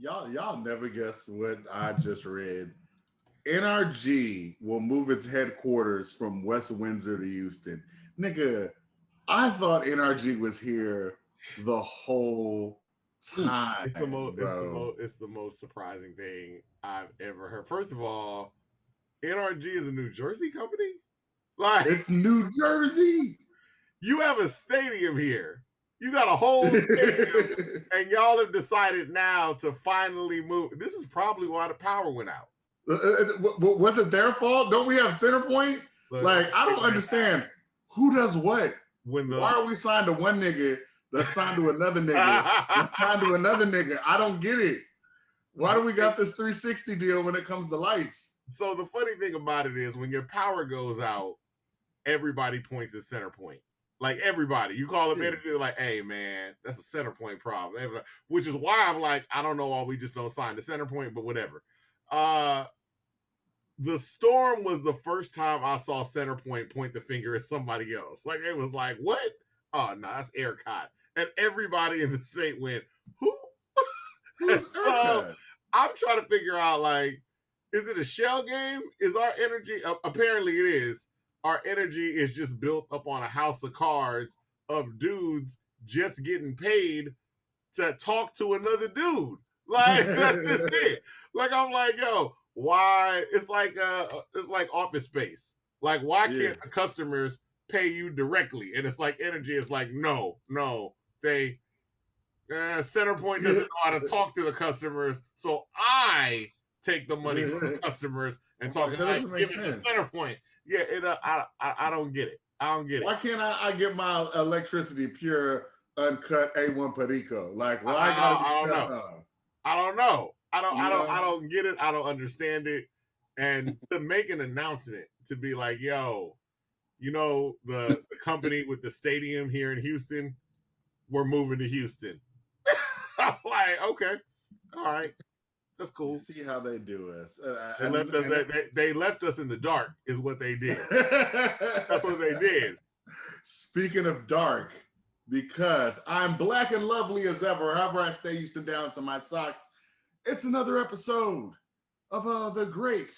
y'all never guess what I just read. NRG will move its headquarters from West Windsor to Houston. Nigga, I thought NRG was here the whole It's the time, most. It's the bro. most. It's the most surprising thing I've ever heard. First of all, NRG is a New Jersey company. Like It's New Jersey. you have a stadium here. You got a whole stadium, and y'all have decided now to finally move. This is probably why the power went out. Was it their fault? Don't we have center point? Look, Like, I don't understand who does what. when the Why are we signed to one nigga that's signed to another nigga that's signed to another nigga? I don't get it. Why do we got this 360 deal when it comes to lights? So the funny thing about it is when your power goes out, everybody points at center point. Like everybody, you call them energy, they're like, hey man, that's a center point problem. Which is why I'm like, I don't know why we just don't sign the center point, but whatever. The Storm was the first time I saw Centerpoint point the finger at somebody else. Like it was like, what? Oh no, that's ERCOT. And everybody in the state went, who? Who's ERCOT? I'm trying to figure out, like, is it a shell game? Is our energy apparently it is. Our energy is just built up on a house of cards of dudes just getting paid to talk to another dude. Like that's just it. Like I'm like, yo, why it's like Office Space. Like why can't the customers pay you directly? And it's like energy is like no, they Centerpoint doesn't know how to talk to the customers, so I take the money from the customers and talk and I give it to Centerpoint. Yeah, I don't get it. I don't get it. Why can't I get my electricity pure, uncut A1 Perico? Like why I don't know. I don't get it. I don't understand it. And to make an announcement to be like, yo, you know, the company with the stadium here in Houston, we're moving to Houston. I'm like, okay, all right, that's cool. See how they do us. They left us in the dark, is what they did. That's what they did. Speaking of dark, because I'm black and lovely as ever, however I stay Houston down to my socks. It's another episode of the great,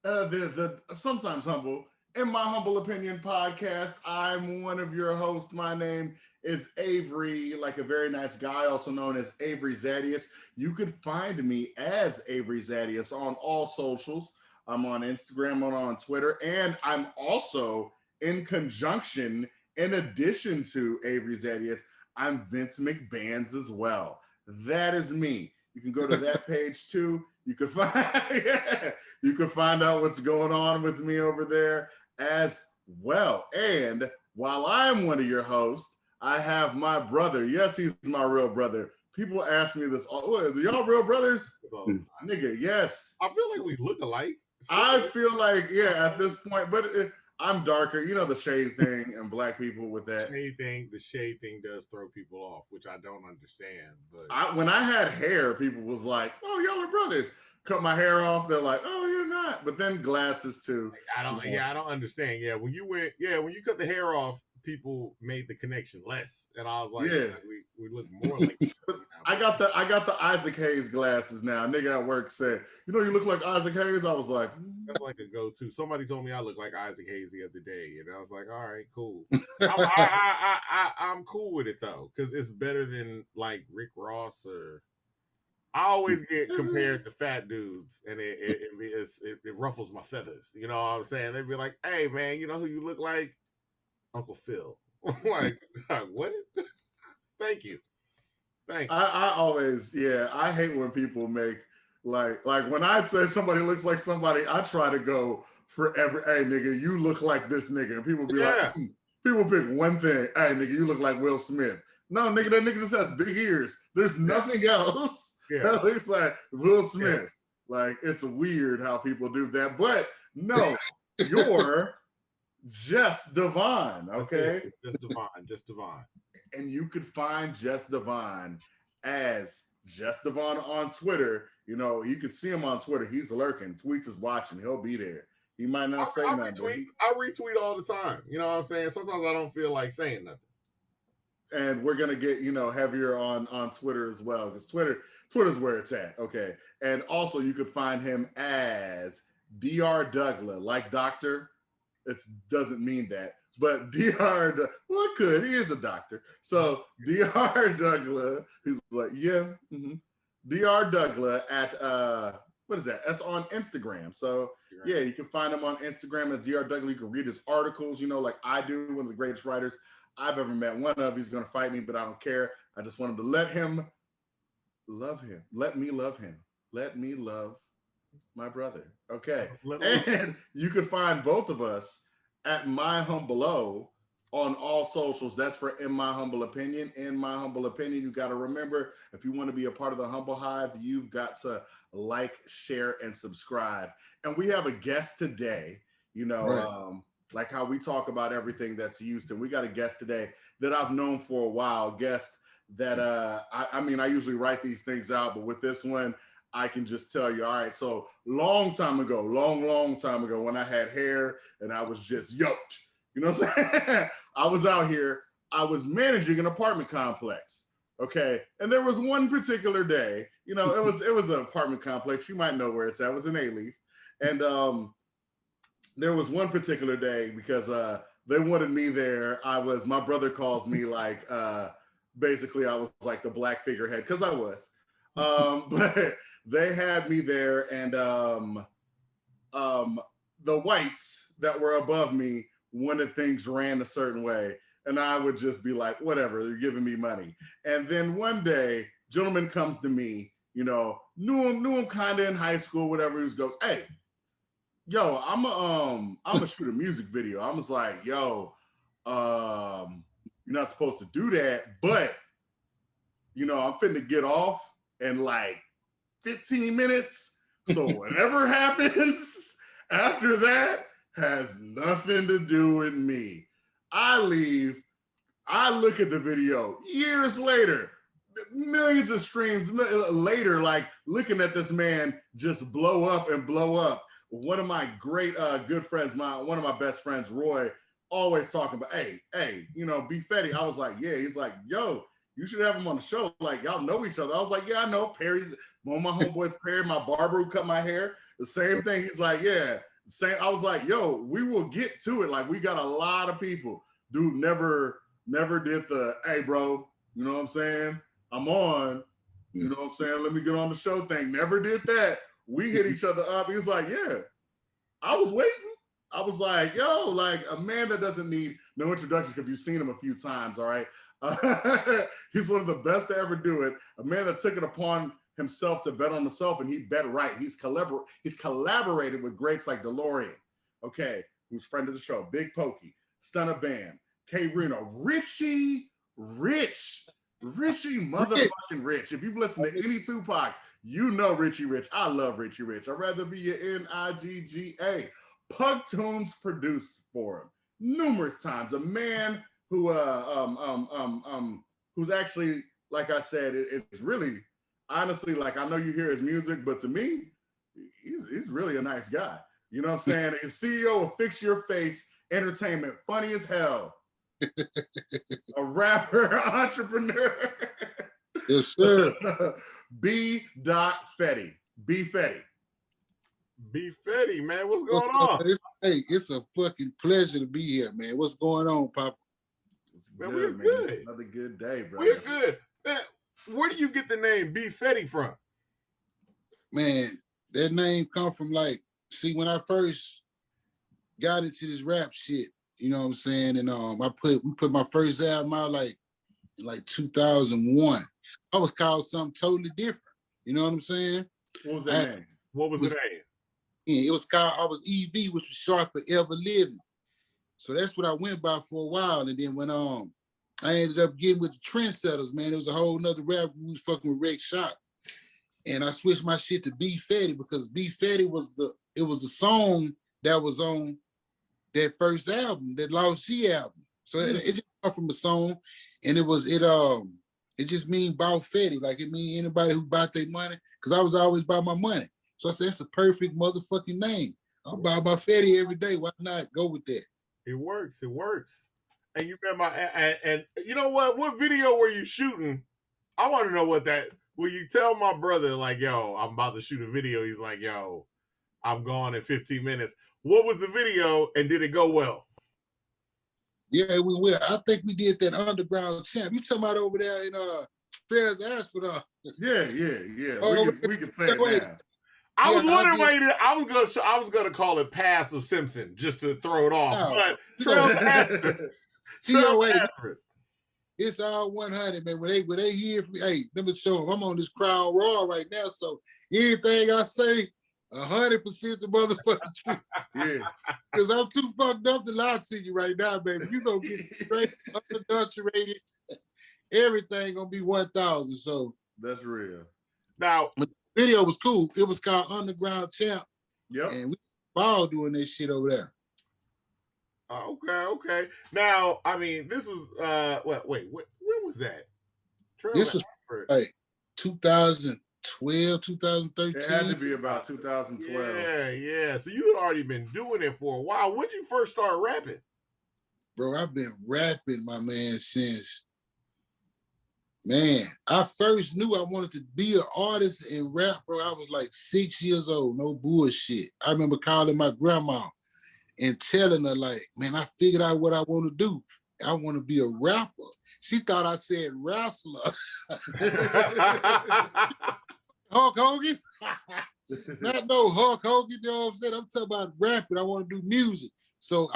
the sometimes humble, in my humble opinion podcast. I'm one of your hosts. My name is Avery, like a very nice guy, also known as Avery Zadius. You could find me as Avery Zadius on all socials. I'm on Instagram, I'm on Twitter, and I'm also in conjunction, in addition to Avery Zadius, I'm Vince McBands as well. That is me. You can go to that page too. You can find out what's going on with me over there as well. And while I'm one of your hosts, I have my brother. Yes, he's my real brother. People ask me this. Oh, are y'all real brothers? Nigga, yes. I feel like we look alike. I feel like, yeah, at this point, but I'm darker. You know the shade thing and black people with that. The shade thing does throw people off, which I don't understand. But when I had hair, people was like, oh, y'all are brothers. Cut my hair off, they're like, oh, you're not. But then glasses too. I don't understand. Yeah, when you cut the hair off, people made the connection less. And I was like, yeah, we look more like I got the Isaac Hayes glasses now. A nigga at work said, you know, you look like Isaac Hayes. I was like, that's like a go-to. Somebody told me I look like Isaac Hayes the other day, and I was like, all right, cool. I'm cool with it though, because it's better than like Rick Ross or. I always get compared to fat dudes, and it ruffles my feathers. You know what I'm saying? They'd be like, hey man, you know who you look like? Uncle Phil. Like, what? Thank you. Thanks. I always, I hate when people make like when I say somebody looks like somebody, I try to go for hey nigga, you look like this nigga. And people be like, people pick one thing. Hey nigga, you look like Will Smith. No, nigga, that nigga just has big ears. There's nothing else. That looks like Will Smith. Like, it's weird how people do that. But no, you're Just Devon, okay? Just Devon. And you could find Just Devon as Just Devon on Twitter. You know, you could see him on Twitter. He's lurking. Tweets is watching. He'll be there. He might not say nothing. I retweet all the time. You know what I'm saying? Sometimes I don't feel like saying nothing. and we're gonna get heavier on Twitter as well, because Twitter's where it's at. Okay, and also you could find him as Dr. Douglas, like doctor. It doesn't mean that, but Dr. Well, it could. He is a doctor. So Dr. Douglas, he's like, yeah, Dr. Douglas at what is that? That's on Instagram. So yeah, you can find him on Instagram as Dr. Douglas. You can read his articles, like I do, one of the greatest writers I've ever met. One of he's gonna fight me, but I don't care. I just want him to let him love him. Let me love him. Let me love my brother. Okay. And you can find both of us at My Humble O on all socials. That's for In My Humble Opinion. In My Humble Opinion, you got to remember, if you want to be a part of the Humble Hive, you've got to like, share, and subscribe. And we have a guest today, like how we talk about everything that's Houston. We got a guest today that I've known for a while, guest that I usually write these things out, but with this one, I can just tell you, all right, so long time ago, when I had hair and I was just yoked, you know what I'm saying? I was out here, I was managing an apartment complex, okay? And there was one particular day, it was an apartment complex, you might know where it's at, it was in A-Leaf. And there was one particular day because they wanted me there. My brother calls me like, basically I was like the black figurehead, because I was. But they had me there, and the whites that were above me wanted things ran a certain way, and I would just be like, whatever, they're giving me money. And then one day, gentleman comes to me, knew him kind of in high school, whatever. He goes, hey, yo, I'm gonna shoot a music video. I was like, yo, you're not supposed to do that, but I'm finna get off in like 15 minutes. So whatever happens after that has nothing to do with me. I leave. I look at the video years later, millions of streams later, like looking at this man just blow up and blow up. One of my great good friends, one of my best friends, Roy, always talking about, hey, B Fetti. I was like, yeah. He's like, yo, you should have him on the show. Like, y'all know each other. I was like, yeah, I know. Perry's one of my homeboys, Perry, my barber who cut my hair. The same thing. He's like, yeah. Same. I was like, yo, we will get to it. Like, we got a lot of people. Dude never did the, hey, bro, you know what I'm saying? I'm on, you know what I'm saying? Let me get on the show thing. Never did that. We hit each other up. He was like, yeah, I was waiting. I was like, yo, like a man that doesn't need no introduction because you've seen him a few times, all right? He's one of the best to ever do it. A man that took it upon himself to bet on himself, and he bet right. He's collaborated with greats like DeLorean, okay, who's friend of the show, Big Pokey, Stunner Band, K Reno, Richie motherfucking Rich. If you've listened to any Tupac, you know Richie Rich. I love Richie Rich. I'd rather be your Nigga. PugTunes produced for him numerous times. A man who who's actually, like I said, it's really honestly, like, I know you hear his music, but to me, he's really a nice guy. You know what I'm saying? He's CEO of Fix Your Face Entertainment, funny as hell. A rapper, entrepreneur. Yes, sir. B. Fetti. B Fetti. B Fetti, man, what's going on? It's a fucking pleasure to be here, man. What's going on, Papa? It's man, we're good. It's another good day, bro. We're good. Man, where do you get the name B Fetti from? Man, that name come from, like, see, when I first got into this rap shit, you know what I'm saying? And we put my first album out in 2001. I was called something totally different. You know what I'm saying? What was that name? What was the name? It was called, I was EV, which was short for Ever Living. So that's what I went by for a while. And then when I ended up getting with the Trendsetters, man, it was a whole nother rap. We was fucking with Rick Shot. And I switched my shit to B Fetti because B Fetti was the song that was on that first album, that Lost G album. So it just come from a song, and it just mean bout Fetti, like it mean anybody who bought their money, because I was always about my money. So I said, that's a perfect motherfucking name. I'm about my Fetti every day. Why not go with that? It works. And you remember, and you know what? What video were you shooting? I want to know what that. Will you tell my brother like, yo, I'm about to shoot a video? He's like, yo, I'm gone in 15 minutes. What was the video, and did it go well? Yeah, we will. I think we did that underground champ. You talking about over there in Trez Ashford? Yeah. We can say it wait. now. I was wondering why you did. I was gonna call it Pass of Simpson just to throw it off, but Trails Ashford. It's all 100, man. When they hear from me, hey, let me show them. I'm on this Crown Royal right now, so anything I say, 100% the motherfucking truth. Yeah. Because I'm too fucked up to lie to you right now, baby. You gonna get straight unadulterated. Everything gonna be 1,000. So that's real. Now, the video was cool. It was called Underground Champ. Yep. And we all doing this shit over there. Okay. Now, I mean, this was wait, when was that? This was like 2012, 2013. It had to be about 2012. Yeah. So you had already been doing it for a while. When did you first start rapping? Bro, I've been rapping, my man, since, man, I first knew I wanted to be an artist and rap, bro. I was like 6 years old, no bullshit. I remember calling my grandma and telling her, like, man, I figured out what I want to do. I want to be a rapper. She thought I said wrestler. Hulk Hogan? Not no Hulk Hogan, you know what I'm saying? I'm talking about rapping. I want to do music. So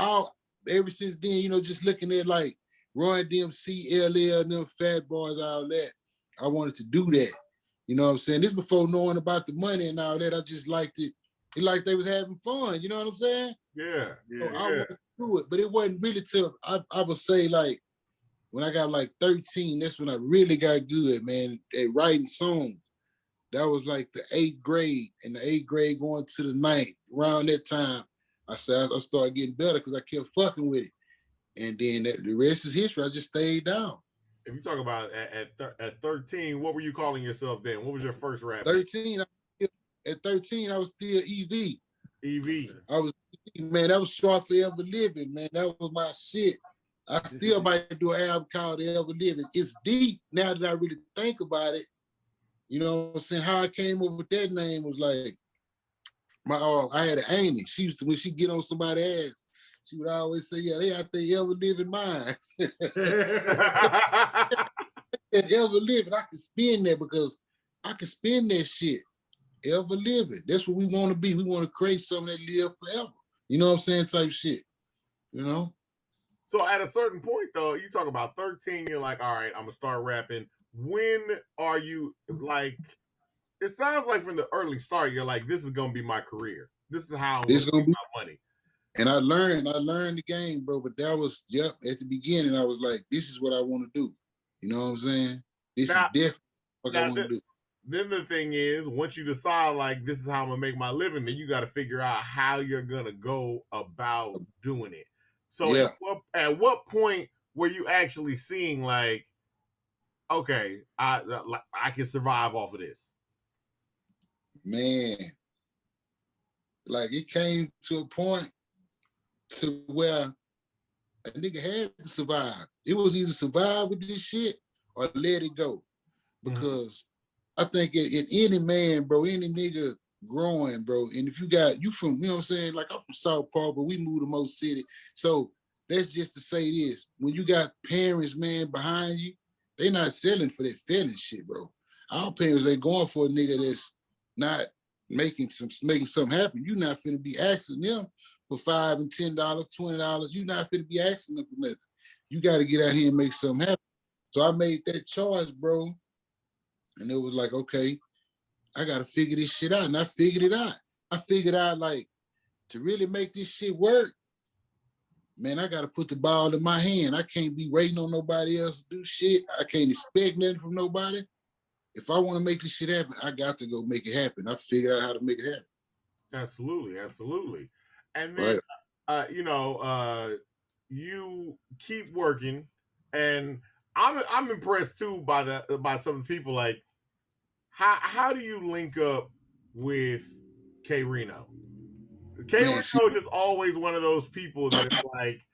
ever since then, you know, just looking at like Run DMC, LL, and them Fat Boys, all that, I wanted to do that. You know what I'm saying? This before knowing about the money and all that, I just liked it. It like they was having fun, you know what I'm saying? Yeah. So I wanted to do it, but it wasn't really till I would say like when I got like 13, that's when I really got good, man, at writing songs. That was like the 8th grade, and the 8th grade going to the 9th. Around that time, I started getting better because I kept fucking with it. And then the rest is history. I just stayed down. If you talk about at 13, what were you calling yourself then? What was your first rap? 13, at 13, I was still EV. EV. I was, man, that was short for Ever Living, man. That was my shit. I still might do an album called Ever Living. It's deep now that I really think about it. You know what I'm saying? How I came up with that name was like, I had an auntie. She used to, when she get on somebody's ass, she would always say, yeah, they out there ever living mine. Ever living. I can spin that because I can spin that shit. Ever living. That's what we want to be. We want to create something that live forever. You know what I'm saying? Type shit. You know? So at a certain point, though, you talk about 13, you're like, all right, I'm going to start rapping. When are you, like, it sounds like from the early start, you're like, this is going to be my career. This is how I'm going to make my money. And I learned the game, bro. But that was, at the beginning, I was like, this is what I want to do. You know what I'm saying? This is different what I want to do. Then the thing is, once you decide, like, this is how I'm going to make my living, then you got to figure out how you're going to go about doing it. So at what point were you actually seeing, like, okay, I can survive off of this? Man, like it came to a point to where a nigga had to survive. It was either survive with this shit or let it go. Because I think in any man, bro, any nigga growing, bro, and if you from, you know what I'm saying? Like I'm from South Park, but we moved to Mo City. So that's just to say this. When you got parents, man, behind you, they not selling for that feeling shit, bro. Our parents ain't going for a nigga that's not making something happen. You're not finna be asking them for $5 and $10, $20. You're not finna be asking them for nothing. You got to get out here and make something happen. So I made that choice, bro. And it was like, okay, I got to figure this shit out. And I figured it out. I figured out, like, to really make this shit work, man, I got to put the ball in my hand. I can't be waiting on nobody else to do shit. I can't expect nothing from nobody. If I want to make this shit happen, I got to go make it happen. I figured out how to make it happen. Absolutely. And then, you keep working, and I'm impressed too by some of the people. Like, how do you link up with K Reno? K Reno is just always one of those people that is like,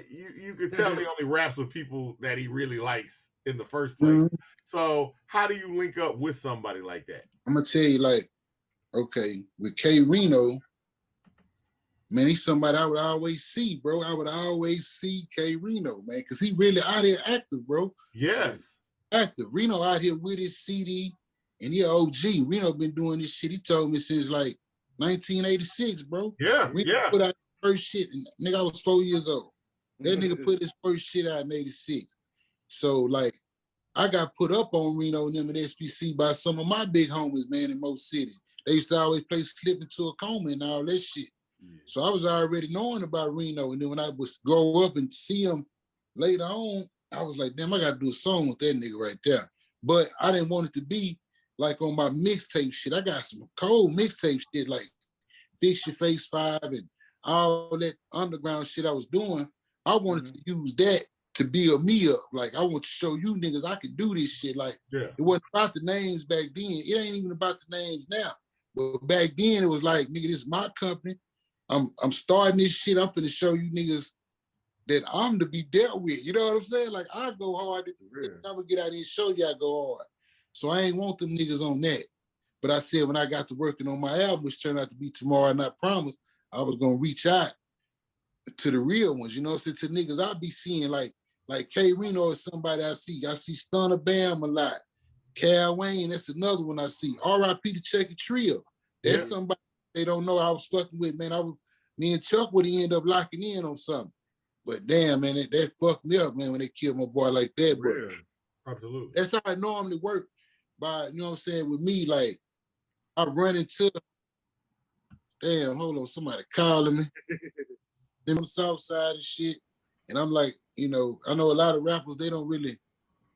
You could tell he only raps with people that he really likes in the first place. Mhm. So how do you link up with somebody like that? I'm gonna tell you, like, okay, with K Reno, man, he's somebody I would always see, bro. I would always see K Reno, man, because he really out here active, bro. Yes. Active. Reno out here with his CD, and he OG. Reno been doing this shit. He told me since like 1986, bro. Yeah, Reno yeah. put out his first shit, and nigga, I was 4 years old. That nigga put his first shit out in 86. So, like, I got put up on Reno and them in SPC by some of my big homies, man, in most cities. They used to always play Slip Into a Coma and all that shit. So I was already knowing about Reno. And then when I was grow up and see him later on, I was like, damn, I got to do a song with that nigga right there. But I didn't want it to be like on my mixtape shit. I got some cold mixtape shit like Fix Your Face 5 and all that underground shit I was doing. I wanted to use that to build me up. Like, I want to show you niggas I can do this shit. Like, it wasn't about the names back then. It ain't even about the names now. But back then, it was like, nigga, this is my company. I'm starting this shit. I'm finna show you niggas that I'm to be dealt with. You know what I'm saying? Like, I go hard. I'm gonna get out here and show you I go hard. So I ain't want them niggas on that. But I said when I got to working on my album, which turned out to be Tomorrow Not Promised, I was gonna reach out to the real ones. You know, so to niggas I be seeing like K Reno is somebody I see. I see Stunner Bam a lot. Cal Wayne, that's another one I see. R.I.P. to Check It Trio. That's somebody they don't know I was fucking with, man. Me and Chuck would end up locking in on something. But damn, man, that fucked me up, man, when they killed my boy like that. But absolutely. that's how it normally work. By, you know what I'm saying, with me, like, I run into, damn, hold on, somebody calling me. Then on the south side and shit. And I'm like, you know, I know a lot of rappers, they don't really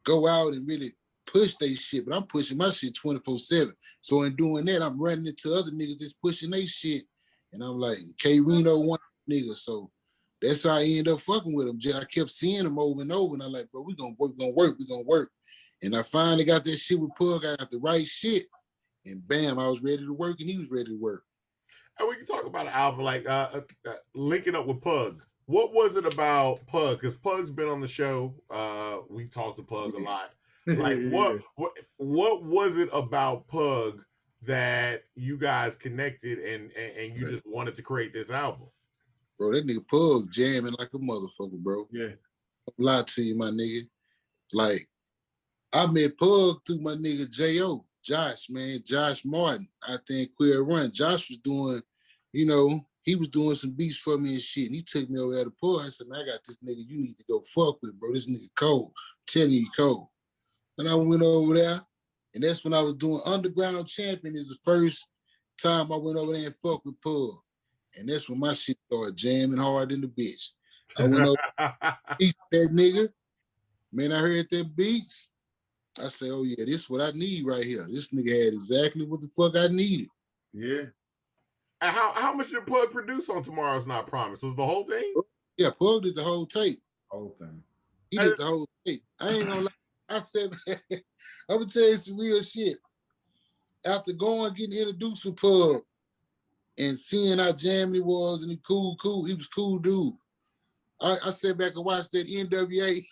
go out and really push their shit, but I'm pushing my shit 24/7. So in doing that, I'm running into other niggas that's pushing their shit. And I'm like, K Reno one nigga. So that's how I end up fucking with him. I kept seeing him over and over. And I'm like, bro, we gonna work. And I finally got that shit with Pug. I got the right shit. And bam, I was ready to work and he was ready to work. And we can talk about an album like linking up with Pug. What was it about Pug? Because Pug's been on the show. We talked to Pug a lot. Like, what was it about Pug that you guys connected and you just wanted to create this album? Bro, that nigga Pug jamming like a motherfucker, bro. Yeah. I'll lie to you, my nigga. Like, I met Pug through my nigga J.O., Josh, man, Josh Martin, out there in Queer Run. Josh was doing, you know, he was doing some beats for me and shit. And he took me over there to Pug. I said, man, I got this nigga you need to go fuck with, bro. This nigga cold. I'm telling you, cold. And I went over there, and that's when I was doing Underground Champion. Is the first time I went over there and fucked with Pug. And that's when my shit started jamming hard in the bitch. I went over that nigga. Man, I heard them beats. I said, oh yeah, this is what I need right here. This nigga had exactly what the fuck I needed. Yeah. And how much did Pug produce on Tomorrow's Not Promised? Was the whole thing? Yeah, Pug did the whole tape. Whole thing. He did the whole tape. I ain't gonna lie. I said, I'm gonna tell you some real shit. After getting introduced with Pug and seeing how jamming he was and he was cool dude. I sat back and watched that NWA.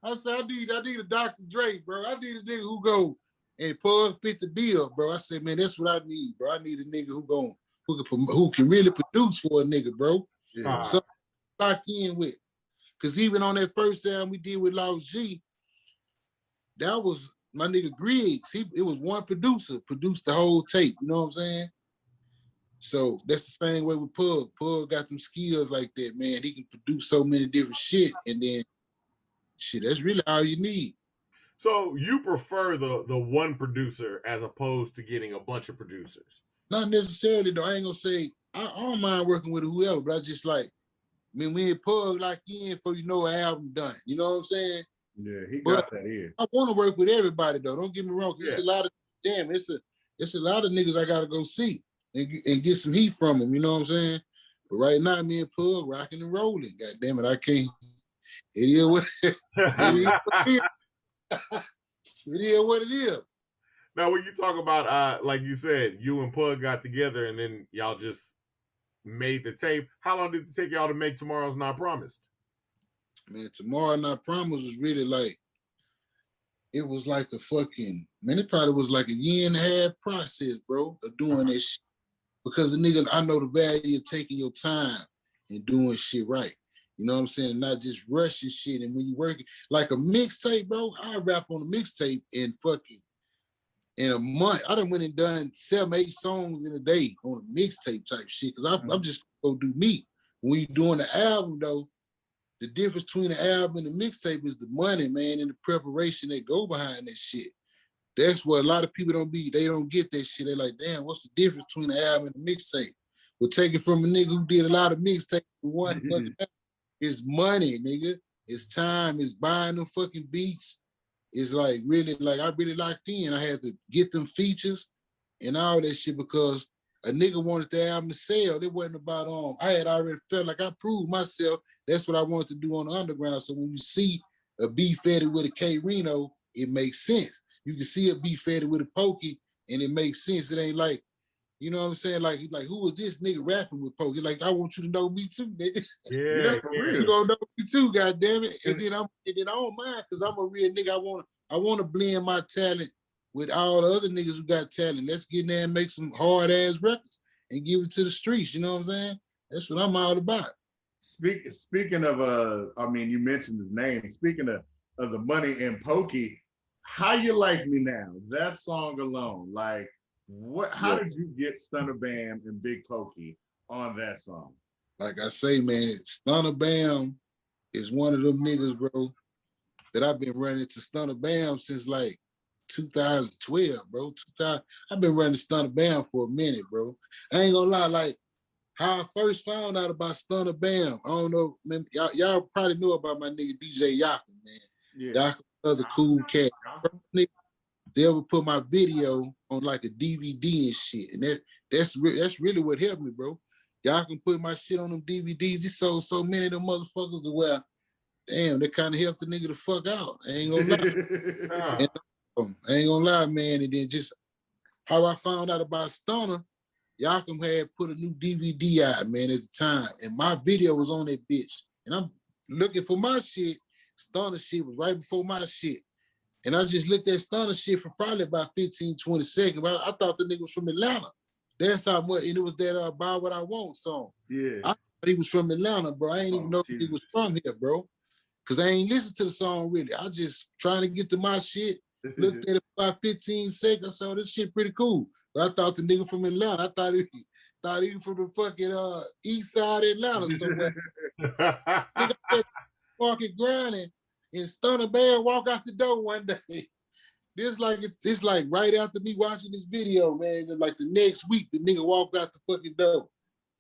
I said, I need a Dr. Dre, bro. I need a nigga who go and Pug fit the bill, bro. I said, man, that's what I need, bro. I need a nigga who can really produce for a nigga, bro. Yeah. So lock in with. Cause even on that first album we did with Lost G, that was my nigga Griggs. It was one producer, produced the whole tape. You know what I'm saying? So that's the same way with Pug. Pug got them skills like that, man. He can produce so many different shit, and then shit, that's really all you need. So you prefer the one producer as opposed to getting a bunch of producers? Not necessarily, though. I ain't gonna say I don't mind working with whoever, but I just like, I mean, we had Pug locked in for an album done. You know what I'm saying? Yeah, he got that here. I want to work with everybody though. Don't get me wrong. It's a lot of it's a lot of niggas I gotta go see and get some heat from them. You know what I'm saying? But right now, me and Pug rocking and rolling. God damn it, I can't. It is what it is. It is what it is. Now, when you talk about, like you said, you and Pug got together and then y'all just made the tape. How long did it take y'all to make Tomorrow's Not Promised? Man, Tomorrow Not Promised was really like, it was like a fucking, man, it probably was like a year and a half process, bro, of doing this shit. Because the nigga, I know the value of taking your time and doing shit right. You know what I'm saying? Not just rushing shit. And when you work like a mixtape, bro, I rap on a mixtape in a month. I done went and done 7, 8 songs in a day on a mixtape type shit. Cause I'm just gonna do me. When you doing the album though, the difference between the album and the mixtape is the money, man, and the preparation that go behind that shit. That's what a lot of people they don't get that shit. They're like, damn, what's the difference between the album and the mixtape? We'll take it from a nigga who did a lot of mixtapes for one fucking album. It's money, nigga. It's time. It's buying them fucking beats. It's like really, like I really locked in. I had to get them features and all that shit because a nigga wanted the album to sell. It wasn't about I had already felt like I proved myself. That's what I wanted to do on the underground. So when you see a B Fetti with a K Reno, it makes sense. You can see a B Fetti with a Pokey, and it makes sense. It ain't like, you know what I'm saying? Like who was this nigga rapping with Pokey? Like, I want you to know me too, nigga. Yeah, for real. You gonna know me too, goddamn it. And then I don't mind because I'm a real nigga. I wanna blend my talent with all the other niggas who got talent. Let's get in there and make some hard ass records and give it to the streets. You know what I'm saying? That's what I'm all about. Speaking of, I mean, you mentioned his name. Speaking of the money and Pokey, How You Like Me Now, that song alone, like, how did you get Stunner Bam and Big Pokey on that song? Like I say, man, Stunner Bam is one of them niggas, bro, that I've been running to Stunner Bam since like 2012, bro. I've been running Stunner Bam for a minute, bro. I ain't gonna lie, like, how I first found out about Stunner Bam, I don't know, man, y'all probably know about my nigga DJ Yakum, man. Yeah. Yakum was a cool cat. Nigga, they ever put my video on like a DVD and shit, and that's really what helped me, bro. Y'all can put my shit on them DVDs. He sold so many of them motherfuckers to where, damn, that kind of helped the nigga the fuck out. I ain't gonna lie. I ain't gonna lie, man. And then just how I found out about Stunner, Yakum had put a new DVD out, man, at the time. And my video was on that bitch. And I'm looking for my shit. Stunner shit was right before my shit. And I just looked at Stunner shit for probably about 15, 20 seconds. But I thought the nigga was from Atlanta. That's how much, and it was that Buy What I Want song. Yeah. I thought he was from Atlanta, bro. I ain't even know he was from here, bro. Cause I ain't listened to the song really. I just trying to get to my shit. Looked at it for about 15 seconds. I saw this shit pretty cool. But I thought the nigga from Atlanta. I thought he was from the fucking east side of Atlanta somewhere. Nigga fucking grinding and Stunner Bam walk out the door one day. It's like right after me watching this video, man. Like the next week, the nigga walked out the fucking door.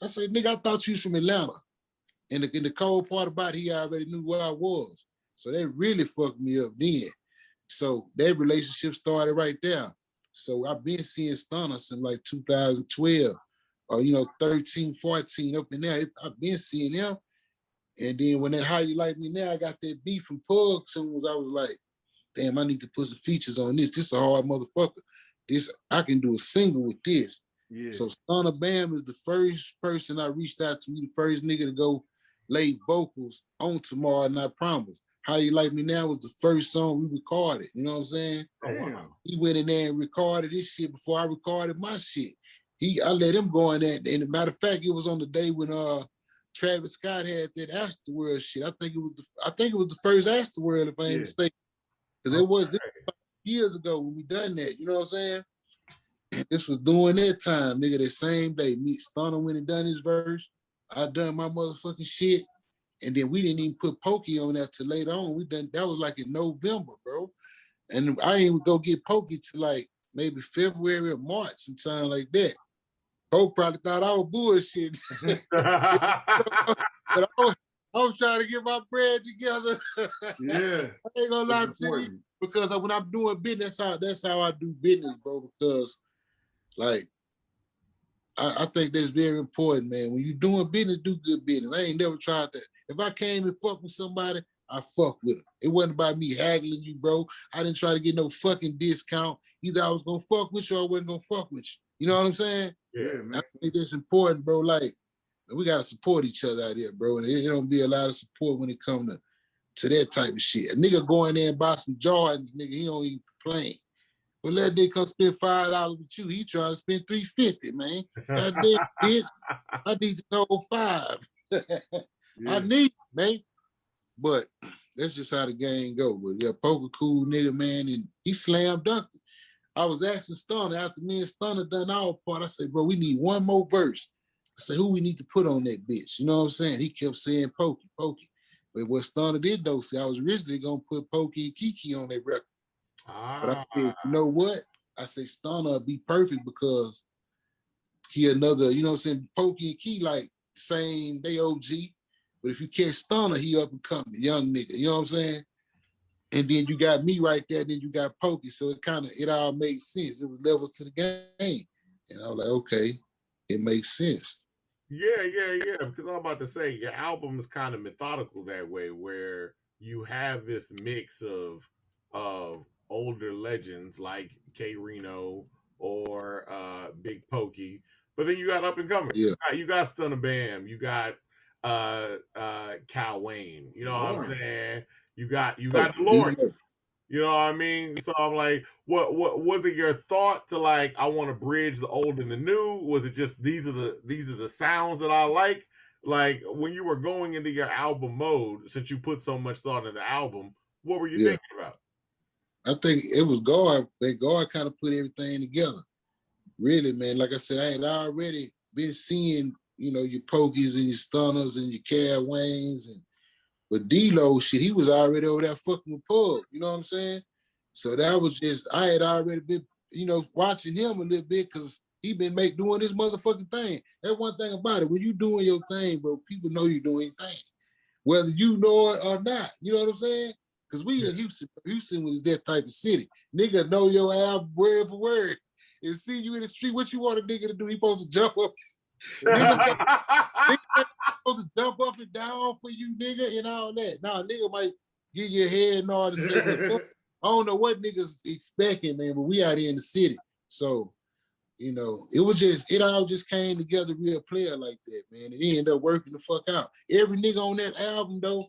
I said, nigga, I thought you was from Atlanta. And the cold part about it, he already knew where I was. So that really fucked me up then. So that relationship started right there. So I've been seeing Stunner since like 2012 or, 13, 14 up in there. I've been seeing him. And then when that How You Like Me Now, I got that beat from PugTunes, I was like, damn, I need to put some features on this. This is a hard motherfucker. I can do a single with this. Yeah. So Stunner Bam is the first person I reached out to, the first nigga to go lay vocals on Tomorrow Not Promised. How You Like Me Now was the first song we recorded. You know what I'm saying? Oh, wow. He went in there and recorded this shit before I recorded my shit. I let him go in there. And as a matter of fact, it was on the day when Travis Scott had that Astroworld shit. I think it was the first Astroworld, if I ain't mistaken. Because it was years ago when we done that. You know what I'm saying? This was during that time, nigga, that same day. Me, Stunner went and done his verse. I done my motherfucking shit. And then we didn't even put Pokey on that till later on. That was like in November, bro. And I didn't even go get Pokey till like maybe February or March, sometime like that. Poke probably thought I was bullshit. But I was trying to get my bread together. Yeah. I ain't gonna lie to you. Because when I'm doing business, that's how I do business, bro. Because like I think that's very important, man. When you're doing business, do good business. I ain't never tried that. If I came and fuck with somebody, I fuck with them. It wasn't about me haggling you, bro. I didn't try to get no fucking discount. Either I was gonna fuck with you or I wasn't gonna fuck with you. You know what I'm saying? Yeah, I think that's important, bro. Like, we gotta support each other out here, bro. And it don't be a lot of support when it comes to that type of shit. A nigga go in there and buy some Jordans, nigga, he don't even complain. But let nigga come spend $5 with you, he trying to spend $350, man. Goddamn, bitch, I need to know $5. I need, man. But that's just how the game go. But yeah, Poker cool nigga, man, and he slam dunked. I was asking Stunner after me and Stunner done our part. I said, bro, we need one more verse. I said, who we need to put on that bitch? You know what I'm saying? He kept saying Pokey. But what Stunner did though, see, I was originally gonna put Pokey and Kiki on that record. But I said, you know what? I say Stunner would be perfect because he another, you know what I'm saying? Pokey and Key like same, they OG. But if you catch Stunner, he up and coming, young nigga. You know what I'm saying? And then you got me right there, then you got Pokey. So it all made sense. It was levels to the game. And I was like, okay, it makes sense. Yeah. Because I'm about to say your album is kind of methodical that way, where you have this mix of older legends like K Reno or Big Pokey, but then you got up and comers. Yeah. You got Stunner Bam, you got Cal Wayne. You know what I'm saying? You got Lord. You know what I mean? So I'm like, what was it your thought to like I want to bridge the old and the new? Was it just these are the sounds that I like? Like when you were going into your album mode, since you put so much thought in the album, what were you thinking about? I think it was God. God kind of put everything together. Really, man. Like I said, I had already been seeing, you know, your Pokies and your Stunners and your Cal Waynes and but D-Lo shit, he was already over there fucking with Pug, you know what I'm saying? So that was just, I had already been, you know, watching him a little bit because he been doing this motherfucking thing. That's one thing about it. When you doing your thing, bro, people know you doing your thing. Whether you know it or not, you know what I'm saying? Because we in Houston. Houston was that type of city. Nigga know your album word for word. And see you in the street, what you want a nigga to do? He supposed to jump up. Nigga supposed to jump up and down for you, nigga, and all that. Now, nigga might give you a head nod and say, well, I don't know what niggas expecting, man, but we out here in the city. So, you know, it all just came together real player like that, man. It ended up working the fuck out. Every nigga on that album, though,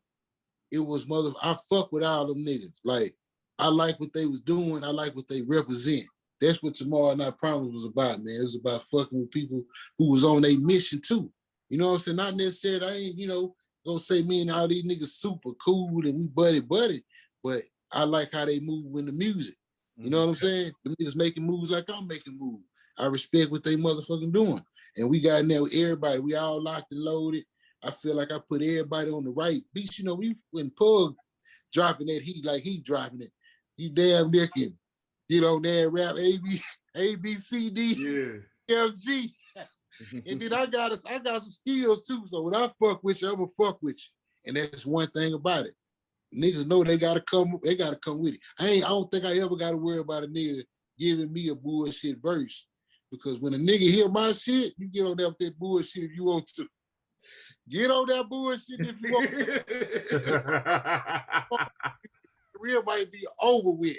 it was I fuck with all them niggas. Like, I like what they was doing. I like what they represent. That's what Tomorrow Night Promise was about, man. It was about fucking with people who was on their mission, too. You know what I'm saying? Not necessarily, I ain't, you know, gonna say me and all these niggas super cool and we buddy, but I like how they move in the music. You know what I'm saying? Them niggas making moves like I'm making moves. I respect what they motherfucking doing. And we got in there with everybody. We all locked and loaded. I feel like I put everybody on the right beats. You know, when Pug dropping that heat like he dropping it, he damn near can get on there and rap A, B, C, D, F, G. And then I got some skills too. So when I fuck with you, I'm gonna fuck with you. And that's one thing about it. Niggas know they gotta come with it. I don't think I ever gotta worry about a nigga giving me a bullshit verse. Because when a nigga hear my shit, you get on there with that bullshit if you want to. Get on that bullshit if you want to. The real might be over with.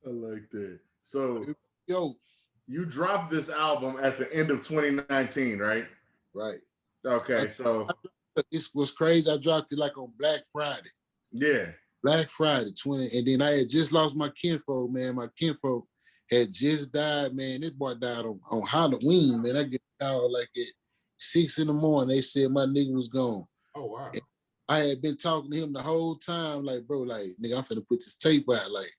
I like that. So, yo, you dropped this album at the end of 2019, right? Right. Okay, so it was crazy. I dropped it like on Black Friday. Yeah. Black Friday 20, and then I had just lost my kinfolk, man. My kinfolk had just died, man. This boy died on Halloween, man. I get out like at 6 in the morning. They said my nigga was gone. Oh, wow. And I had been talking to him the whole time, like, bro, like, nigga, I'm finna put this tape out, like,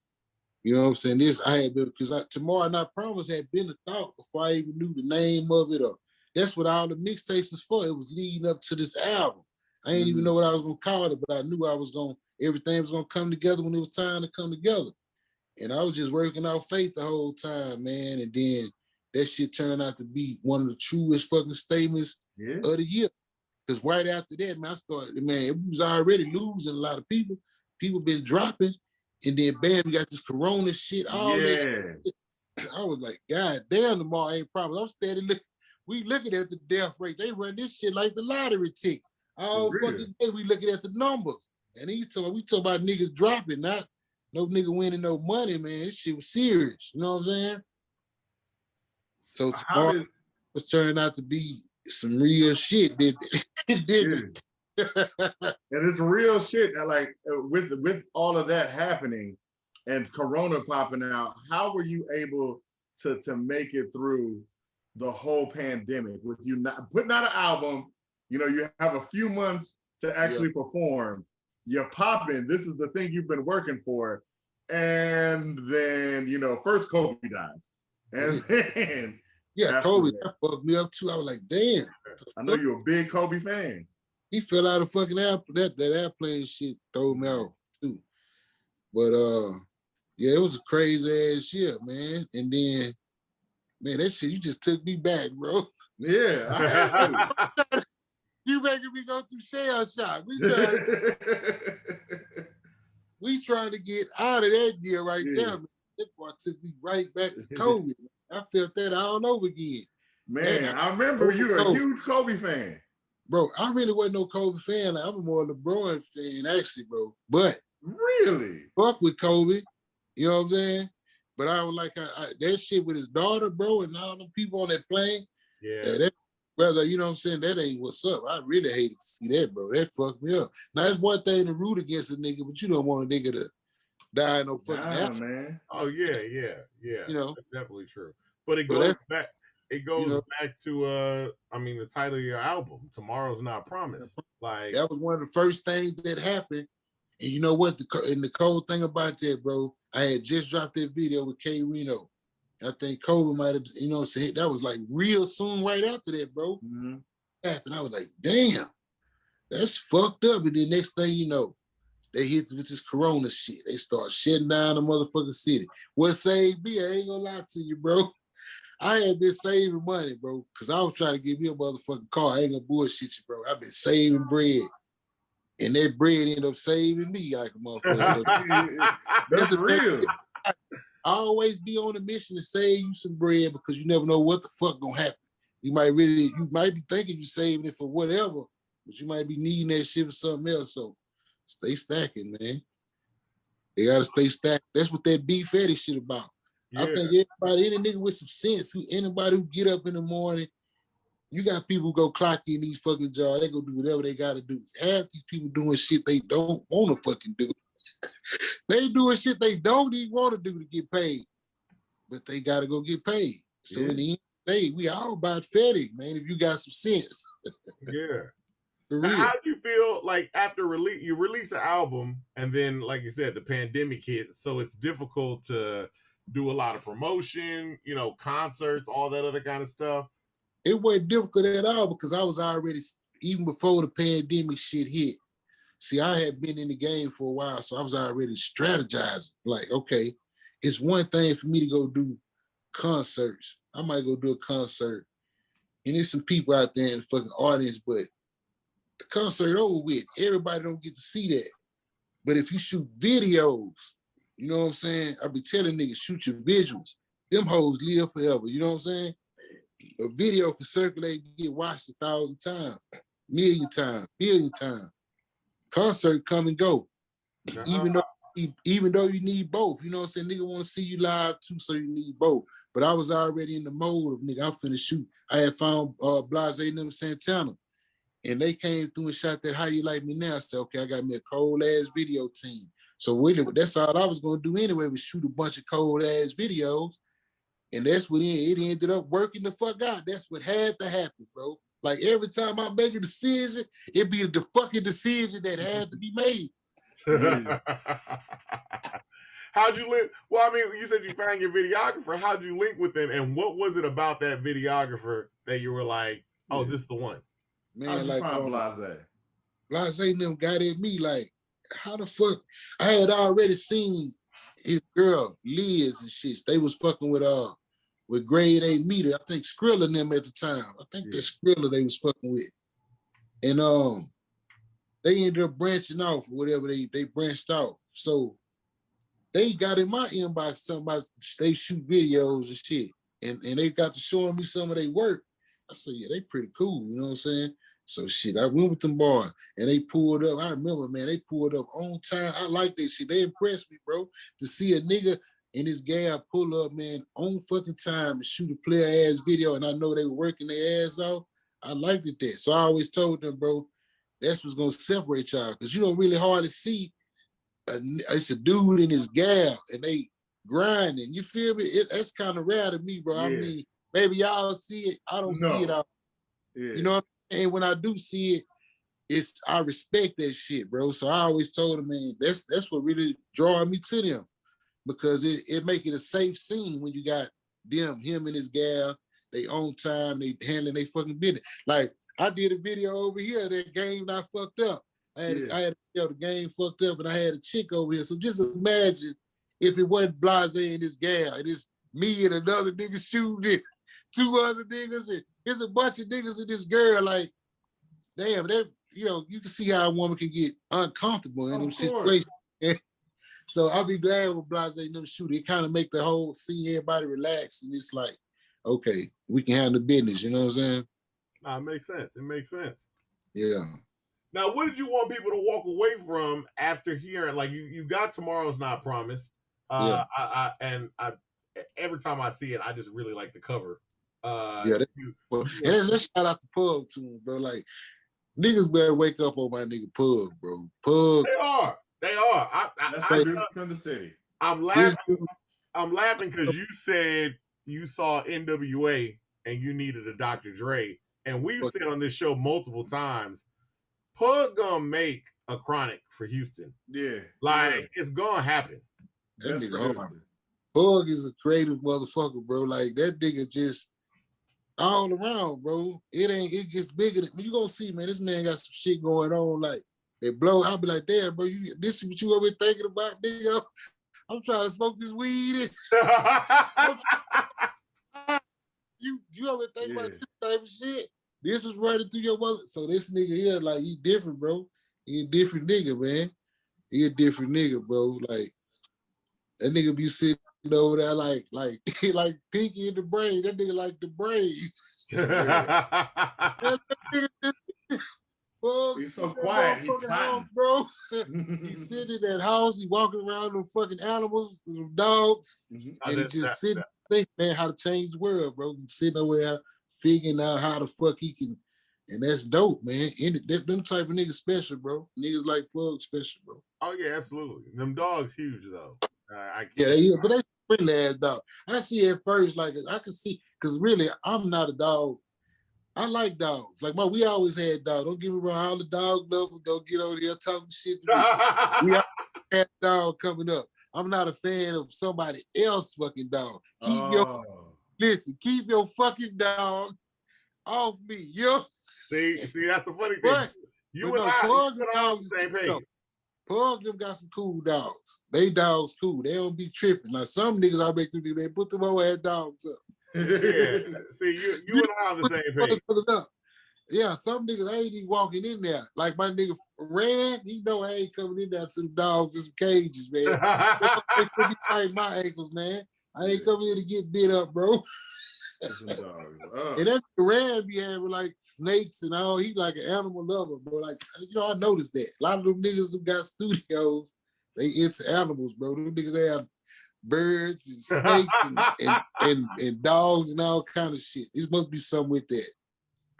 you know what I'm saying? This I had been, because Tomorrow Night Promise had been a thought before I even knew the name of it. Or that's what all the mixtapes was for. It was leading up to this album. I didn't even know what I was gonna call it, but I knew everything was gonna come together when it was time to come together. And I was just working out faith the whole time, man. And then that shit turned out to be one of the truest fucking statements of the year. Because right after that, man, I started, man, it was already losing a lot of people. People been dropping. And then bam, we got this corona shit, all this shit. I was like, God damn, Tomorrow ain't promise. I'm steady looking at the death rate. They run this shit like the lottery ticket. All fucking day we looking at the numbers. And we talking about niggas dropping, not no nigga winning no money, man. This shit was serious. You know what I'm saying? So Tomorrow was turning out to be some real shit, didn't it? And it's real shit. Like with all of that happening and Corona popping out, how were you able to make it through the whole pandemic with you not putting out an album? You know, you have a few months to actually perform. You're popping. This is the thing you've been working for. And then, you know, first Kobe dies. And then Kobe, that fucked me up too. I was like, damn. I know you're a big Kobe fan. He fell out of fucking that airplane shit threw me out too. But yeah, it was a crazy ass year, man. And then, man, that shit, you just took me back, bro. Yeah, I had to. You making me go through shell shock. We trying to get out of that year right there, man. That part took me right back to Kobe. I felt that all over again. Man, I remember you were a huge Kobe fan. Bro, I really wasn't no Kobe fan. Like, I'm a more LeBron fan, actually, bro. But really, fuck with Kobe, you know what I'm saying? But I was like, that shit with his daughter, bro, and all them people on that plane. Yeah. Brother, you know what I'm saying? That ain't what's up. I really hated to see that, bro. That fucked me up. Now, it's one thing to root against a nigga, but you don't want a nigga to die in no fucking man. Oh, yeah. You know? That's definitely true. But it goes back. It goes back to I mean, the title of your album, Tomorrow's Not Promised. Like, that was one of the first things that happened. And you know what? The cold thing about that, bro, I had just dropped that video with K Reno. I think Kobe might have, you know, said that was like real soon right after that, bro. Mm-hmm. And I was like, damn, that's fucked up. And the next thing you know, they hit with this Corona shit. They start shutting down the motherfucking city. What saved me, I ain't gonna lie to you, bro. I had been saving money, bro, because I was trying to get me a motherfucking car. I ain't gonna bullshit you, bro. I've been saving bread. And that bread ended up saving me like a motherfucker. So, that's real. I always be on a mission to save you some bread because you never know what the fuck gonna happen. You might be thinking you're saving it for whatever, but you might be needing that shit for something else. So stay stacking, man. They gotta stay stacked. That's what that B Fetti shit about. Yeah. I think everybody, any nigga with some sense, anybody who get up in the morning, you got people who go clock in these fucking jobs, they go do whatever they gotta do. Half these people doing shit they don't wanna fucking do. They doing shit they don't even want to do to get paid, but they got to go get paid. So in the end of the day, we all about Fetti, man, if you got some sense. Yeah. How do you feel like after you release an album and then, like you said, the pandemic hit, so it's difficult to do a lot of promotion, you know, concerts, all that other kind of stuff? It wasn't difficult at all because I was already, even before the pandemic shit hit, see, I had been in the game for a while, so I was already strategizing. Like, okay, it's one thing for me to go do concerts. I might go do a concert, and there's some people out there in the fucking audience, but the concert over with. Everybody don't get to see that. But if you shoot videos, you know what I'm saying? I be telling niggas, shoot your visuals. Them hoes live forever, you know what I'm saying? A video can circulate and get watched 1,000 times, million times, billion times. Concert come and go. Even though you need both, you know what I'm saying? Nigga want to see you live too, so you need both. But I was already in the mode of nigga, I'm finna shoot. I had found Blase and them Santana, and they came through and shot that How You Like Me Now. I said, okay, I got me a cold ass video team. So really, that's all I was gonna do anyway, was shoot a bunch of cold ass videos, and that's what it ended up working the fuck out. That's what had to happen, bro. Like every time I make a decision, it be the fucking decision that had to be made. How'd you link? Well, I mean, you said you found your videographer. How'd you link with them? And what was it about that videographer that you were like, oh, this is the one? Man, how'd you like find Blase? Blase and them got at me like, how the fuck? I had already seen his girl, Liz and shit. They was fucking with grade A meter. I think Skrilla and them at the time. I think that's Skrilla they was fucking with. And they ended up branching off or whatever they branched off. So they got in my inbox talking about they shoot videos and shit. And they got to showing me some of their work. I said, yeah, they pretty cool, you know what I'm saying? So shit, I went with them boys and they pulled up. I remember, man, they pulled up on time. I like that shit. They impressed me, bro. To see a nigga and this gal pull up, man, on fucking time and shoot a player ass video, and I know they were working their ass off. I liked it that. So I always told them, bro, that's what's gonna separate y'all, because you don't really hardly see it's a dude and his gal and they grinding. You feel me? That's kind of rare to me, bro. Yeah. I mean, maybe y'all see it. I don't see it out. Yeah. You know what I'm saying? When I do see it, I respect that shit, bro. So I always told them, man, that's what really drawing me to them, because it make it a safe scene when you got him and his gal, they own time, they handling they fucking business. Like I did a video over here, that game I fucked up. I had the game fucked up and I had a chick over here. So just imagine if it wasn't Blase and this gal, and it's me and another nigga shooting, two other niggas, and there's a bunch of niggas and this girl, like, damn, that, you know, you can see how a woman can get uncomfortable in them situations. So I'll be glad with Blase and them shoot. It kind of make the whole scene, everybody relax, and it's like, okay, we can handle business, you know what I'm saying? Nah, it makes sense. It makes sense. Yeah. Now, what did you want people to walk away from after hearing? Like, you got Tomorrow's Not Promised. Yeah. Every time I see it, I just really like the cover. And let's shout out to PugTunes, bro. Like, niggas better wake up on my nigga Pug, bro. Pug. They are. That's right from the city. I'm laughing because you said you saw NWA and you needed a Dr. Dre. And we've said on this show multiple times, Pug gonna make a Chronic for Houston. Yeah. Like, it's gonna happen. That nigga hard. Pug is a creative motherfucker, bro. Like, that nigga just all around, bro. It gets bigger than you gonna see, man. This man got some shit going on, like they blow. I'll be like, damn, bro, this is what you over here thinking about, nigga. I'm trying to smoke this weed. You over here thinking about this type of shit. This was running through your mother. So this nigga here, like, he different, bro. He a different nigga, man. He a different nigga, bro. Like, that nigga be sitting over there like Pinky in the brain. That nigga like the brain. Well, he's so quiet. He's house, bro. He's sitting in that house. He walking around them fucking animals, them dogs, and he just sitting think, man, how to change the world, bro. He's sitting over there figuring out how the fuck he can, and that's dope, man. Them type of niggas special, bro. Niggas like Plug special, bro. Oh yeah, absolutely. Them dogs huge though. But they really ass dog. I see at first, like, I can see, because really, I'm not a dog. I like dogs. Like, we always had dogs. Don't get me wrong, all the dog lovers don't get over here talking shit to me. We always had a dog coming up. I'm not a fan of somebody else fucking dog. Keep your fucking dog off me. See, that's the funny thing. You and I on the same page. Pug them got some cool dogs. They dogs cool. They don't be tripping. Now some niggas I make them they put them over head dogs up. Yeah. See, you and I on the same page. Yeah, some niggas ain't even walking in there. Like my nigga Ran, he know I ain't coming in there to the dogs in some cages, man. They could be biting my ankles, man. I ain't coming here to get bit up, bro. And that Ran be having like snakes and all. He like an animal lover, bro. Like, I noticed that. A lot of them niggas who got studios, they into animals, bro. Them niggas they have birds and snakes and dogs and all kind of shit. It must be something with that.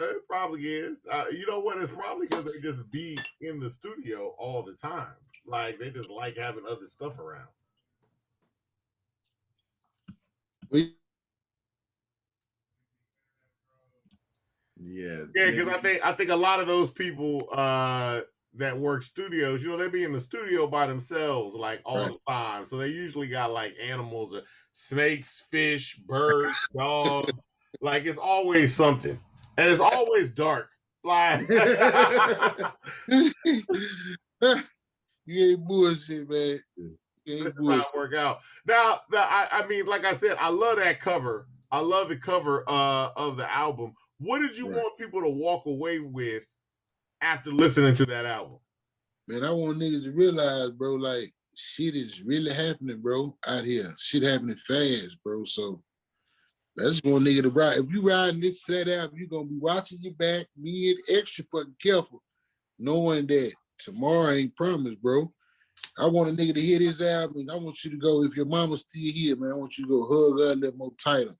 It probably is. You know what? It's probably because they just be in the studio all the time. Like, they just like having other stuff around. Yeah, because I think a lot of those people that work studios, they be in the studio by themselves like all the time. So they usually got like animals, or snakes, fish, birds, dogs. Like, it's always something, and it's always dark. Like, you ain't bullshit, man. You ain't bullshit. Work out now. I mean, like I said, I love that cover. I love the cover of the album. What did you want people to walk away with after listening to that album? Man, I want niggas to realize, bro, like, shit is really happening, bro, out here. Shit happening fast, bro. So I just want nigga to ride. If you riding this set album, you're going to be watching your back, being extra fucking careful, knowing that tomorrow ain't promised, bro. I want a nigga to hear this album, and I want you to go, if your mama's still here, man, I want you to go hug her a little more tighter.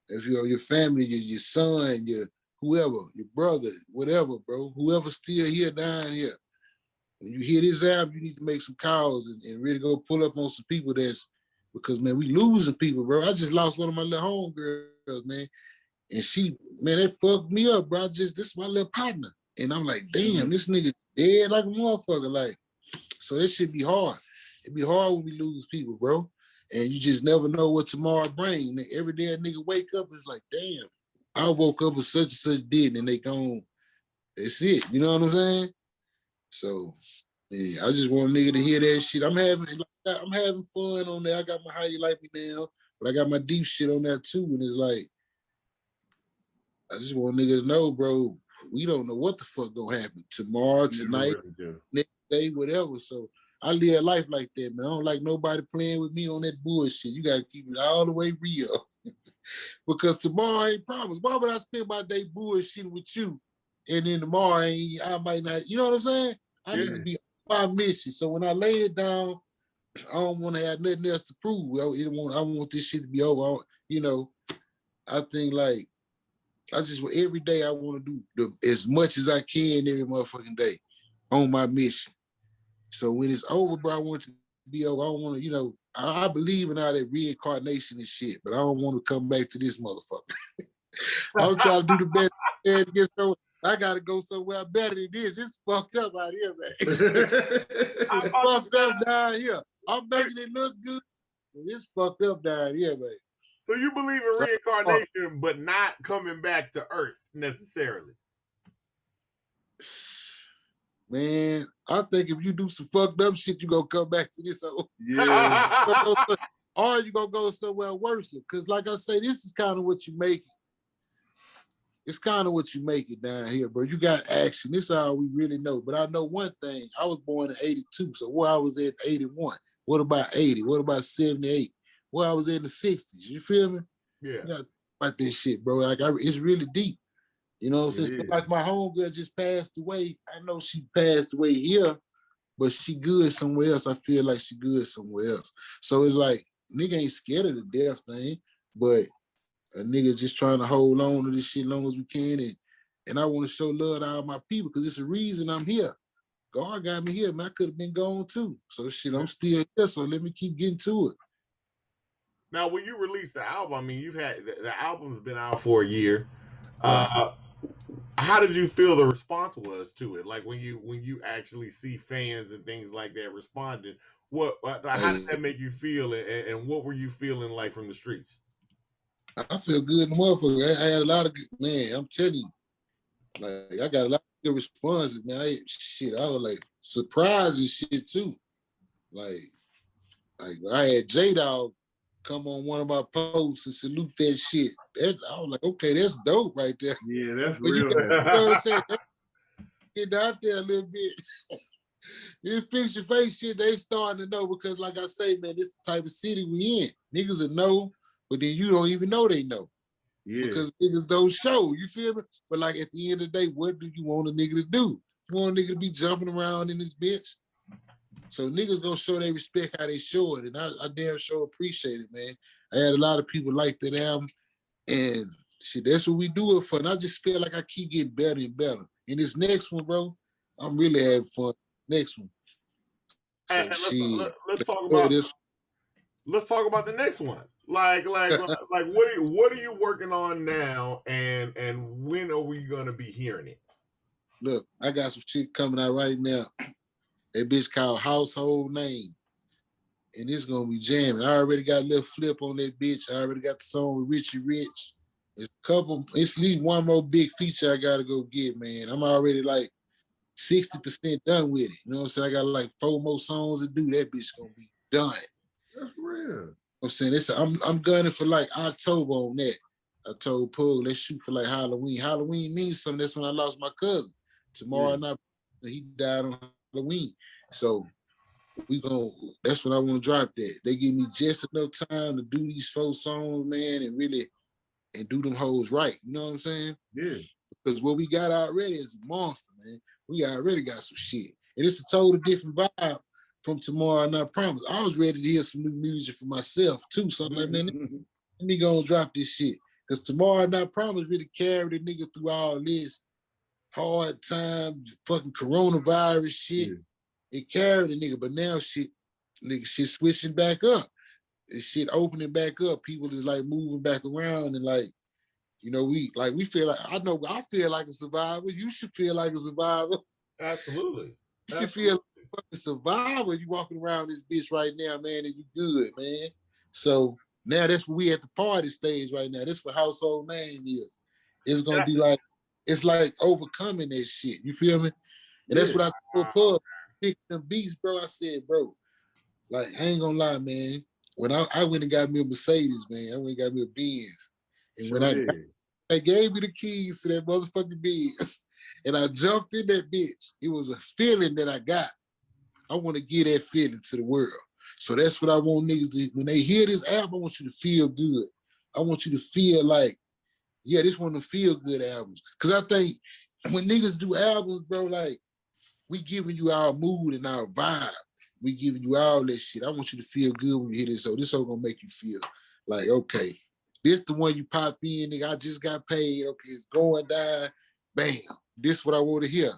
If your family, your son, your whoever, your brother, whatever, bro, whoever still here down here. When you hear this album, you need to make some calls and really go pull up on some people because, man, we losing people, bro. I just lost one of my little homegirls, man. And she, man, that fucked me up, bro. This is my little partner. And I'm like, damn, this nigga dead like a motherfucker. Like, so that shit be hard. It be hard when we lose people, bro. And you just never know what tomorrow brings. Every day a nigga wake up, it's like, damn, I woke up with such and such did, and they gone. That's it. You know what I'm saying? So, yeah, I just want a nigga to hear that shit. I'm having fun on there. I got my How You Like Me Now, but I got my deep shit on there too. And it's like, I just want a nigga to know, bro, we don't know what the fuck gonna happen tomorrow, tonight, really next day, whatever. So I live life like that, man. I don't like nobody playing with me on that bullshit. You gotta keep it all the way real. Because tomorrow ain't promised. Why would I spend my day bullshitting with you? And then tomorrow I might not, you know what I'm saying? I need to be on my mission. So when I lay it down, I don't want to have nothing else to prove. I want this shit to be over. I think like, every day I want to do as much as I can every motherfucking day on my mission. So when it's over, bro, I want it to be over. I don't want to, I believe in all that reincarnation and shit, but I don't want to come back to this motherfucker. I'm trying to do the best and get so I gotta go somewhere better than this. It's fucked up out here, man. It's fucked up down here. I'm making it look good, but it's fucked up down here, man. So you believe in reincarnation, but not coming back to Earth necessarily? Man, I think if you do some fucked up shit, you gonna come back to this. Yeah. Or you gonna go somewhere worse. Because like I say, this is kind of what you make it. It's kind of what you make it down here, bro. You got action. This is all we really know. But I know one thing. I was born in 82, so where I was at 81. What about 80? What about 78? Where I was in the 60s. You feel me? Yeah. You got about this shit, bro. Like it's really deep. You know what I'm saying? Like my homegirl just passed away. I know she passed away here, but she good somewhere else. I feel like she good somewhere else. So it's like, nigga ain't scared of the death thing, but a nigga just trying to hold on to this shit as long as we can. And I want to show love to all my people because it's a reason I'm here. God got me here, man. I could have been gone too. So shit, I'm still here, so let me keep getting to it. Now, when you released the album, I mean, you've had the album's been out for a year. How did you feel the response was to it? Like when you actually see fans and things like that responding, how did that make you feel, and what were you feeling like from the streets? I feel good in the motherfucker. I had a lot of good, man. I'm telling you, like I got a lot of good responses, man. I was like surprised and shit too. Like I had J-Dog come on one of my posts and salute that shit. I was like, okay, that's dope right there. Yeah, that's real. You know what I'm saying? Get out there a little bit. This fix your face shit, they starting to know because, like I say, man, this is the type of city we in. Niggas will know, but then you don't even know they know. Yeah. Because niggas don't show, you feel me? But like at the end of the day, what do you want a nigga to do? You want a nigga to be jumping around in this bitch? So niggas gonna show their respect how they show it, and I damn sure appreciate it, man. I had a lot of people like that album, and shit, that's what we do it for. And I just feel like I keep getting better and better. And this next one, bro, I'm really having fun. Next one. So let's talk about this. Let's talk about the next one. Like what are you working on now, and when are we gonna be hearing it? Look, I got some shit coming out right now. That bitch called Household Name. And it's gonna be jamming. I already got a little flip on that bitch. I already got the song with Richie Rich. It's at least one more big feature I gotta go get, man. I'm already like 60% done with it. You know what I'm saying? I got like 4 more songs to do. That bitch gonna be done. That's real. I'm saying I'm gunning for like October on that. I told Pug, let's shoot for like Halloween. Halloween means something. That's when I lost my cousin. Tomorrow night, he died on Halloween. So that's when I want to drop that. They give me just enough time to do these 4 songs, man, and do them hoes right. You know what I'm saying? Yeah. Because what we got already is a monster, man. We already got some shit. And it's a total different vibe from Tomorrow Night Promise. I was ready to hear some new music for myself too. So I'm like, man, let me go and drop this shit. Because Tomorrow Not Promised really carried the nigga through all this hard time, fucking coronavirus shit. Yeah. It carried the nigga, but now shit switching back up. This shit opening back up. People is like moving back around and like, you know, we feel like, I know I feel like a survivor. You should feel like a survivor. Absolutely. You should feel like a fucking survivor. You walking around this bitch right now, man, and you good, man. So now that's where we at the party stage right now. That's what household name is. It's gonna be like, it's like overcoming that shit. You feel me? And that's what I told Pug. Pick them beats, bro. I said, bro, like, I ain't gonna lie, man. When I went and got me a Mercedes, man, I went and got me a Benz. And when I gave me the keys to that motherfucking Benz, and I jumped in that bitch, it was a feeling that I got. I want to give that feeling to the world. So that's what I want niggas to, when they hear this album, I want you to feel good. I want you to feel like, yeah, this one of the feel good albums. Cause I think when niggas do albums, bro, like, we giving you our mood and our vibe. We giving you all that shit. I want you to feel good when you hear this. So this song gonna make you feel like, okay, this the one you pop in, nigga. I just got paid. Okay, it's going down. Bam. This what I want to hear.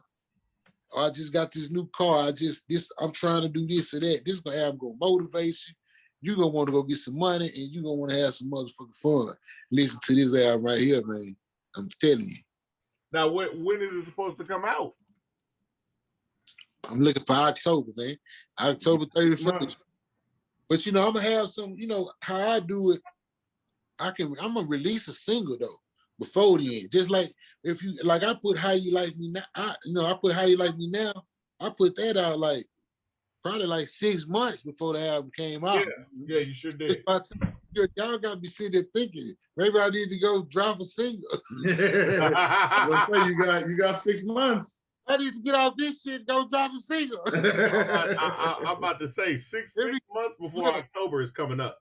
Or I just got this new car. I'm trying to do this or that. This album gonna motivate you. You gonna want to go get some money and you gonna want to have some motherfucking fun. Listen to this album right here, man. I'm telling you. Now, when is it supposed to come out? I'm looking for October, man. October 31st. But you know, I'm gonna have some, you know, how I do it, I'm gonna release a single though before the end. Just like if you like I put How You Like Me Now, I put How You Like Me Now, I put that out like probably like 6 months before the album came out. Yeah, you sure did. Y'all gotta be sitting there thinking, maybe I need to go drop a single. You got 6 months. I need to get off this shit and go drop a single. I'm about to say 6 months before October is coming up.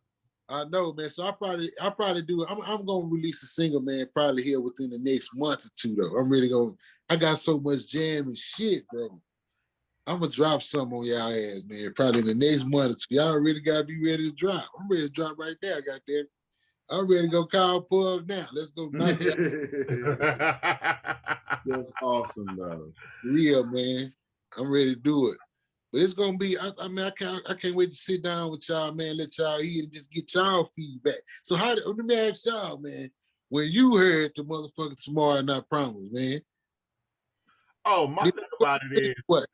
I know, man. So I probably do it. I'm gonna release a single, man, probably here within the next month or two, though. I'm really gonna. I got so much jam and shit, bro. I'm gonna drop something on y'all ass, man. Probably in the next month or two. Y'all really gotta be ready to drop. I'm ready to drop right now, goddamn. I'm ready to go call Pug now. Let's go knock it out. That's awesome, though. Real, man. I'm ready to do it. But it's gonna be, I mean, I can't wait to sit down with y'all, man, let y'all hear and just get y'all feedback. So let me ask y'all, man, when you heard the motherfucking Tomorrow Not Promised, man. Oh, my thing about it is, what?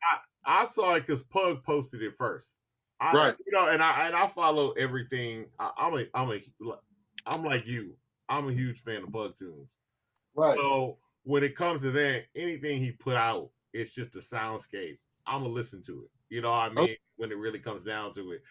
I saw it because Pug posted it first. Right. You know, and I follow everything. I'm like you. I'm a huge fan of PugTunes. Right. So when it comes to that, anything he put out, it's just a soundscape. I'm gonna listen to it. You know what I mean? When it really comes down to it.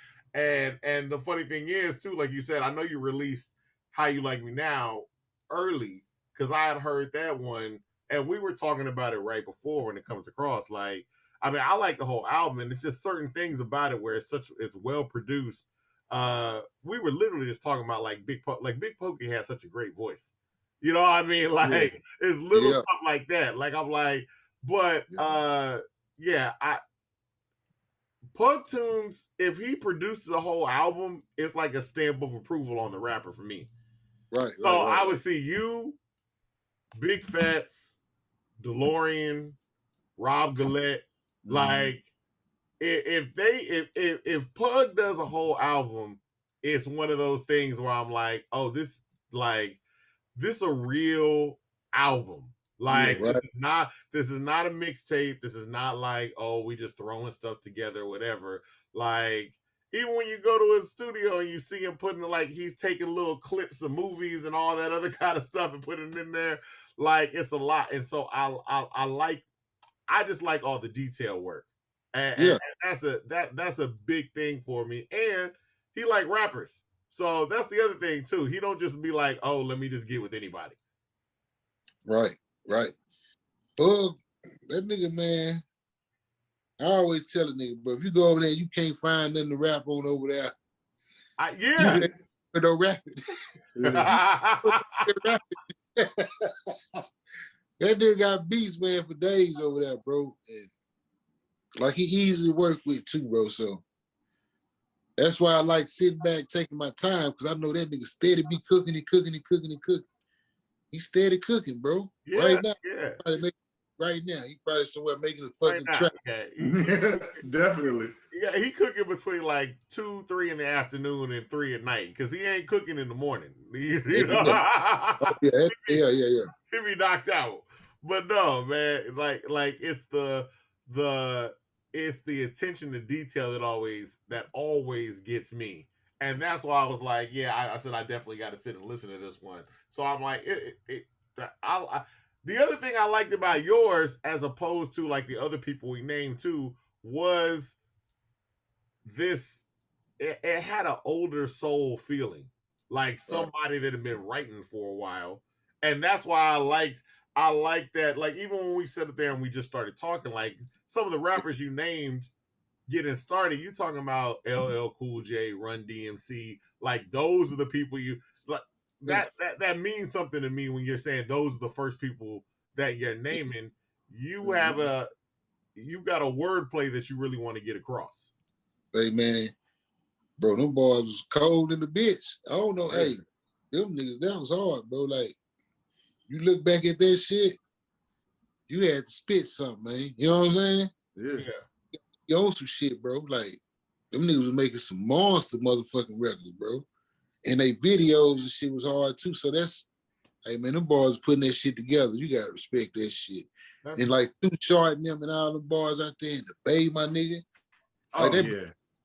And the funny thing is, too, like you said, I know you released How You Like Me Now early because I had heard that one, and we were talking about it right before when it comes across. Like, I mean, I like the whole album, and it's just certain things about it where it's well produced. We were literally just talking about like Big Pokey has such a great voice. You know what I mean? Like it's little stuff like that. Like I'm like, but PugTunes, if he produces a whole album, it's like a stamp of approval on the rapper for me. Right. So I would see you, Big Fats, DeLorean, Rob Gillette, like if Pug does a whole album, it's one of those things where I'm like, oh, this a real album. Like this is not a mixtape. This is not like, oh, we just throwing stuff together or whatever. Like even when you go to his studio and you see him putting like he's taking little clips of movies and all that other kind of stuff and putting it in there, like it's a lot. And so I just like all the detail work. And that's a big thing for me. And he like rappers. So that's the other thing too. He don't just be like, oh, let me just get with anybody. Right. Bug, that nigga, man. I always tell a nigga, but if you go over there, you can't find nothing to rap on over there. No rapping. That nigga got beats, man, for days over there, bro. And like he easy to work with too, bro. So that's why I like sitting back, taking my time, because I know that nigga steady be cooking and cooking and cooking and cooking. He's steady cooking, bro. Yeah, Right now, yeah. right now, he probably somewhere making a Right fucking now, track. yeah. Definitely. Yeah, he cooking between like 2, 3 in the afternoon and 3 at night because he ain't cooking in the morning. You know? Yeah. He be knocked out. But no, man, like it's the it's the attention to detail that always gets me. And that's why I was like, yeah, I said I definitely got to sit and listen to this one. So I'm like, the other thing I liked about yours, as opposed to like the other people we named too, was this. It had an older soul feeling, like somebody that had been writing for a while, and that's why I liked that. Like even when we sat there and we just started talking, like some of the rappers you named getting started, you talking about LL Cool J, Run DMC, like those are the people you like. That means something to me when you're saying those are the first people that you're naming. You have you got a wordplay that you really want to get across. Hey man, bro, them boys was cold in the bitch. I don't know. Hey, them niggas, that was hard, bro. Like, you look back at that shit, you had to spit something, man. You know what I'm saying? Yeah. You own some shit, bro. Like, them niggas was making some monster motherfucking records, bro. And they videos and shit was hard too. So that's, hey man, them boys putting that shit together. You gotta respect that shit. And like Too Short and them and all them boys out there in the Bay, my nigga. Like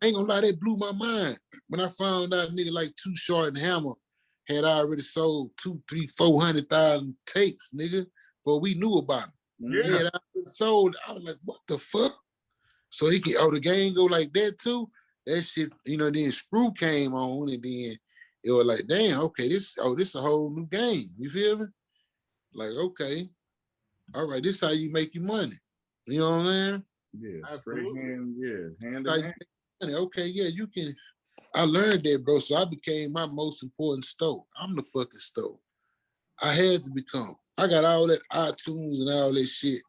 I ain't gonna lie, that blew my mind. When I found out a nigga like Too Short and Hammer had already sold 200,000, 300,000, 400,000 tapes, nigga, before we knew about him. Yeah. He had already sold. I was like, what the fuck? So he can, the game go like that too? That shit, you know, then Screw came on and then it was like, damn, okay, this a whole new game. You feel me? Like, okay, all right, this is how you make your money. You know what I'm saying? Yeah, straight hand, hand in in hand. Okay, yeah, you can. I learned that, bro. So I became my most important store. I'm the fucking store. I had to become. I got all that iTunes and all that shit.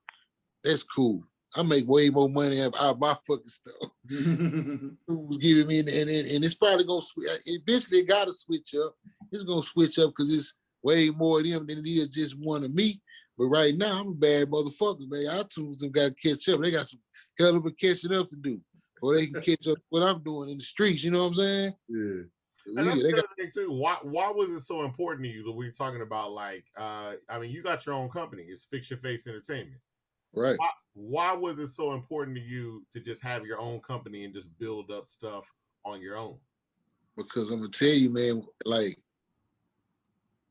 That's cool. I make way more money out of my fucking stuff. Who's giving me, and it's probably gonna switch. Eventually, it gotta switch up. It's gonna switch up because it's way more of them than it is just one of me. But right now, I'm a bad motherfucker, man. iTunes have got to catch up. They got some hell of a catching up to do, or they can catch up what I'm doing in the streets. You know what I'm saying? Yeah. And that's the other thing too. Why was it so important to you that we're talking about? Like, I mean, you got your own company. It's Fix Your Face Entertainment, right? Why was it so important to you to just have your own company and just build up stuff on your own? Because I'm gonna tell you, man, like,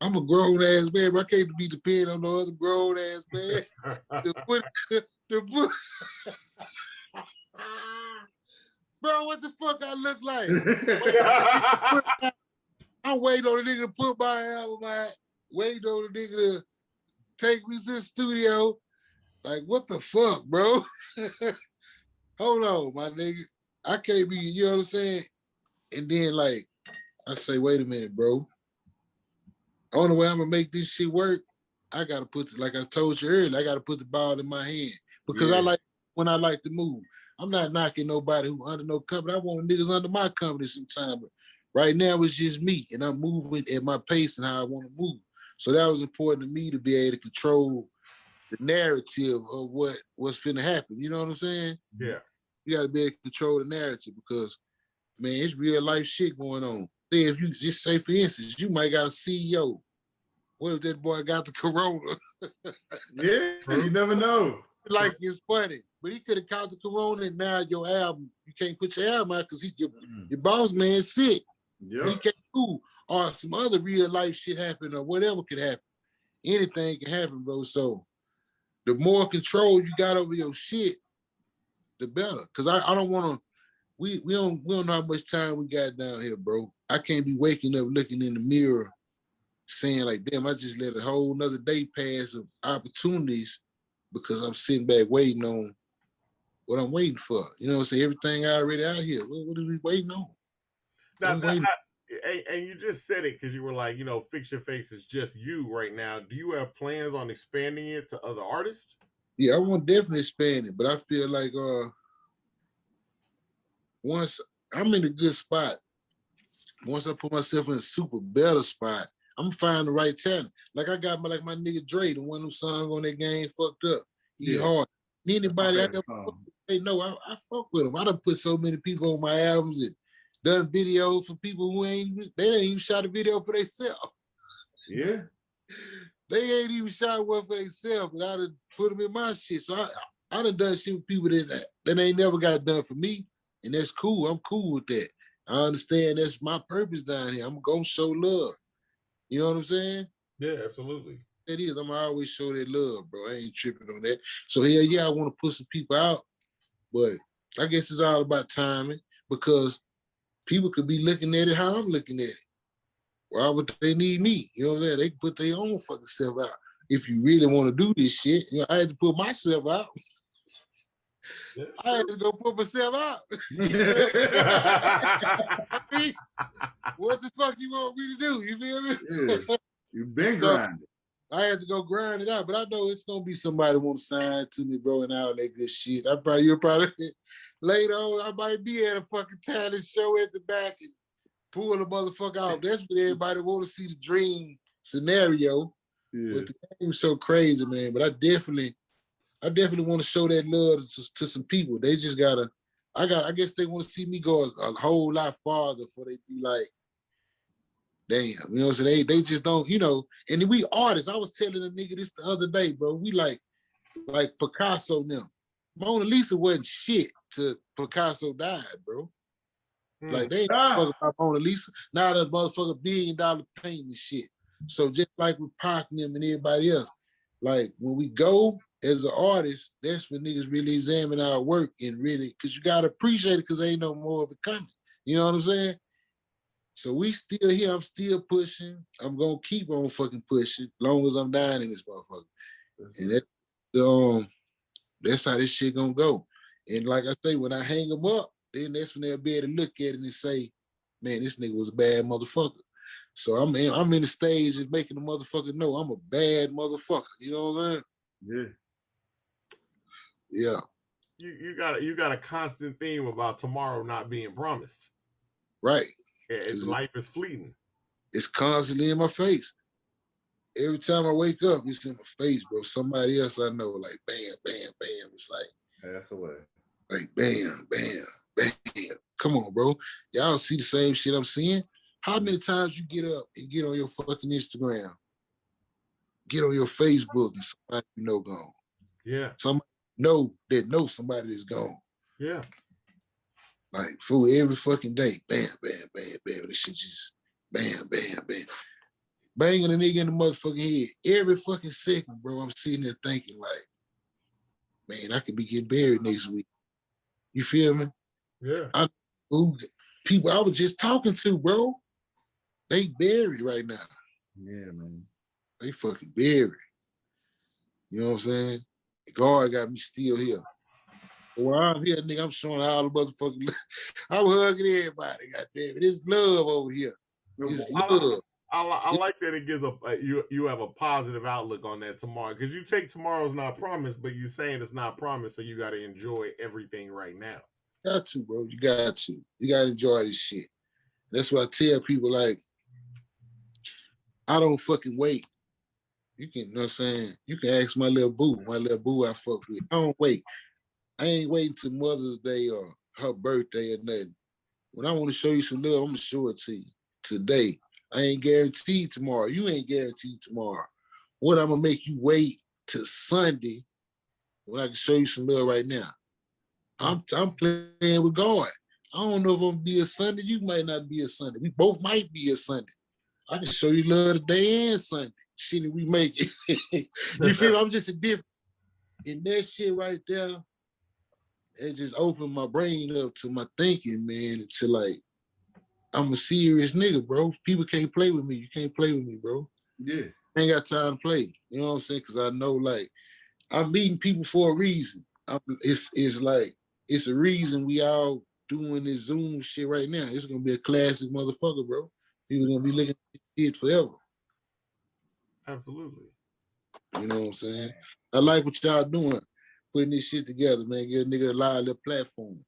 I'm a grown ass man, but I can't be dependent on no other grown ass man. Bro, what the fuck I look like? I'm waiting on the nigga to put my album out, waiting on the nigga to take me to the studio. Like, what the fuck, bro? Hold on, my nigga. I can't be, you know what I'm saying? And then, like, I say, wait a minute, bro. The only way I'm gonna make this shit work, I gotta put, like I told you earlier, I gotta put the ball in my hand. Because I like to move. I'm not knocking nobody who under no company. I want niggas under my company sometime. But right now it's just me, and I'm moving at my pace and how I want to move. So that was important to me to be able to control the narrative of what's finna happen. You know what I'm saying? Yeah. You gotta be able to control the narrative because, man, it's real life shit going on. Say if you just say, for instance, you might got a CEO. What if that boy got the corona? Yeah, you never know. Like, it's funny, but he could have caught the corona and now your album, you can't put your album out because your boss man sick. Yep. He can't do, or some other real life shit happen or whatever could happen. Anything can happen, bro. So the more control you got over your shit, the better. Cause I don't want to, we don't know how much time we got down here, bro. I can't be waking up looking in the mirror saying like, damn, I just let a whole nother day pass of opportunities because I'm sitting back waiting on what I'm waiting for. You know what I'm saying? Everything already out here. What are we waiting on? And you just said it because you were like, you know, Fix Your Face is just you right now. Do you have plans on expanding it to other artists? Yeah, I want to definitely expand it, but I feel like once I'm in a good spot, once I put myself in a super better spot, I'm gonna find the right talent. Like I got my nigga Dre, the one who sung on that game, fucked up. He hard. Anybody I ever they know I fuck with him. I done put so many people on my albums and done videos for people who ain't even shot a video for themselves. Yeah. They ain't even shot one for themselves, but I done put them in my shit. So I done done shit with people that ain't never got done for me. And that's cool. I'm cool with that. I understand that's my purpose down here. I'm gonna show love. You know what I'm saying? Yeah, absolutely. It is. I'm gonna always show that love, bro. I ain't tripping on that. So hell yeah, I want to put some people out, but I guess it's all about timing because people could be looking at it how I'm looking at it. Why would they need me? You know what I'm saying? They can put their own fucking self out. If you really want to do this shit, you know, I had to put myself out. Yeah, I had to go put myself out. I mean, what the fuck you want me to do? You feel me? Yeah. You've been grinding. I had to go grind it out, but I know it's gonna be somebody want to sign to me, bro, and all that good shit. You'll probably later on, I might be at a fucking talent show at the back and pull the motherfucker out. That's what everybody want to see, the dream scenario. Yeah. But the game's so crazy, man. But I definitely want to show that love to some people. They just gotta. I guess they want to see me go a whole lot farther before they be like, damn, you know what I'm saying? They just don't, you know. And we artists. I was telling a nigga this the other day, bro. We like Picasso now. Mona Lisa wasn't shit till Picasso died, bro. Like they ain't fucking about Mona Lisa. Now that motherfucker $1 billion painting and shit. So just like with Pac and them and everybody else, like when we go as an artist, that's when niggas really examine our work and really, cause you gotta appreciate it because ain't no more of it coming. You know what I'm saying? So we still here. I'm still pushing. I'm gonna keep on fucking pushing as long as I'm dying in this motherfucker. And that's how this shit gonna go. And like I say, when I hang them up, then that's when they'll be able to look at it and say, man, this nigga was a bad motherfucker. So I'm in the stage of making the motherfucker know I'm a bad motherfucker. You know what I'm saying? Yeah. You got a constant theme about tomorrow not being promised. Right. Life is fleeting. It's constantly in my face. Every time I wake up, it's in my face, bro. Somebody else I know, like bam, bam, bam. It's like pass away. Like bam, bam, bam. Come on, bro. Y'all see the same shit I'm seeing? How many times you get up and get on your fucking Instagram, get on your Facebook, and somebody you know gone? Yeah. Somebody know somebody that's gone. Yeah. Like fool, every fucking day, bam, bam, bam, bam. This shit just bam, bam, bam. Banging a nigga in the motherfucking head. Every fucking second, bro, I'm sitting there thinking like, man, I could be getting buried next week. You feel me? Yeah. People I was just talking to, bro, they buried right now. Yeah, man. They fucking buried. You know what I'm saying? God got me still here. While I'm here, nigga, I'm showing all the motherfucking I'm hugging everybody, goddamn it. It's love over here. It's love. I like that it gives you have a positive outlook on that tomorrow, because you take tomorrow's not promised, but you're saying it's not promised, so you got to enjoy everything right now. Got to, bro. You got to. You got to enjoy this shit. That's what I tell people, like, I don't fucking wait. You can, you know what I'm saying? You can ask my little boo I fuck with. I don't wait. I ain't waiting till Mother's Day or her birthday or nothing. When I want to show you some love, I'm going to show it to you today. I ain't guaranteed tomorrow. You ain't guaranteed tomorrow. What, I'm going to make you wait till Sunday when I can show you some love right now? I'm playing with God. I don't know if I'm going to be a Sunday. You might not be a Sunday. We both might be a Sunday. I can show you love today and Sunday. Shit, we make it. You feel me? I'm just a different. And that shit right there, it just opened my brain up to my thinking, man, to like, I'm a serious nigga, bro. People can't play with me. You can't play with me, bro. Yeah. I ain't got time to play. You know what I'm saying? Because I know, like, I'm meeting people for a reason. It's like, it's a reason we all doing this Zoom shit right now. It's going to be a classic motherfucker, bro. People going to be looking at this shit forever. Absolutely. You know what I'm saying? I like what y'all doing, putting this shit together, man. Give a nigga a lively platform.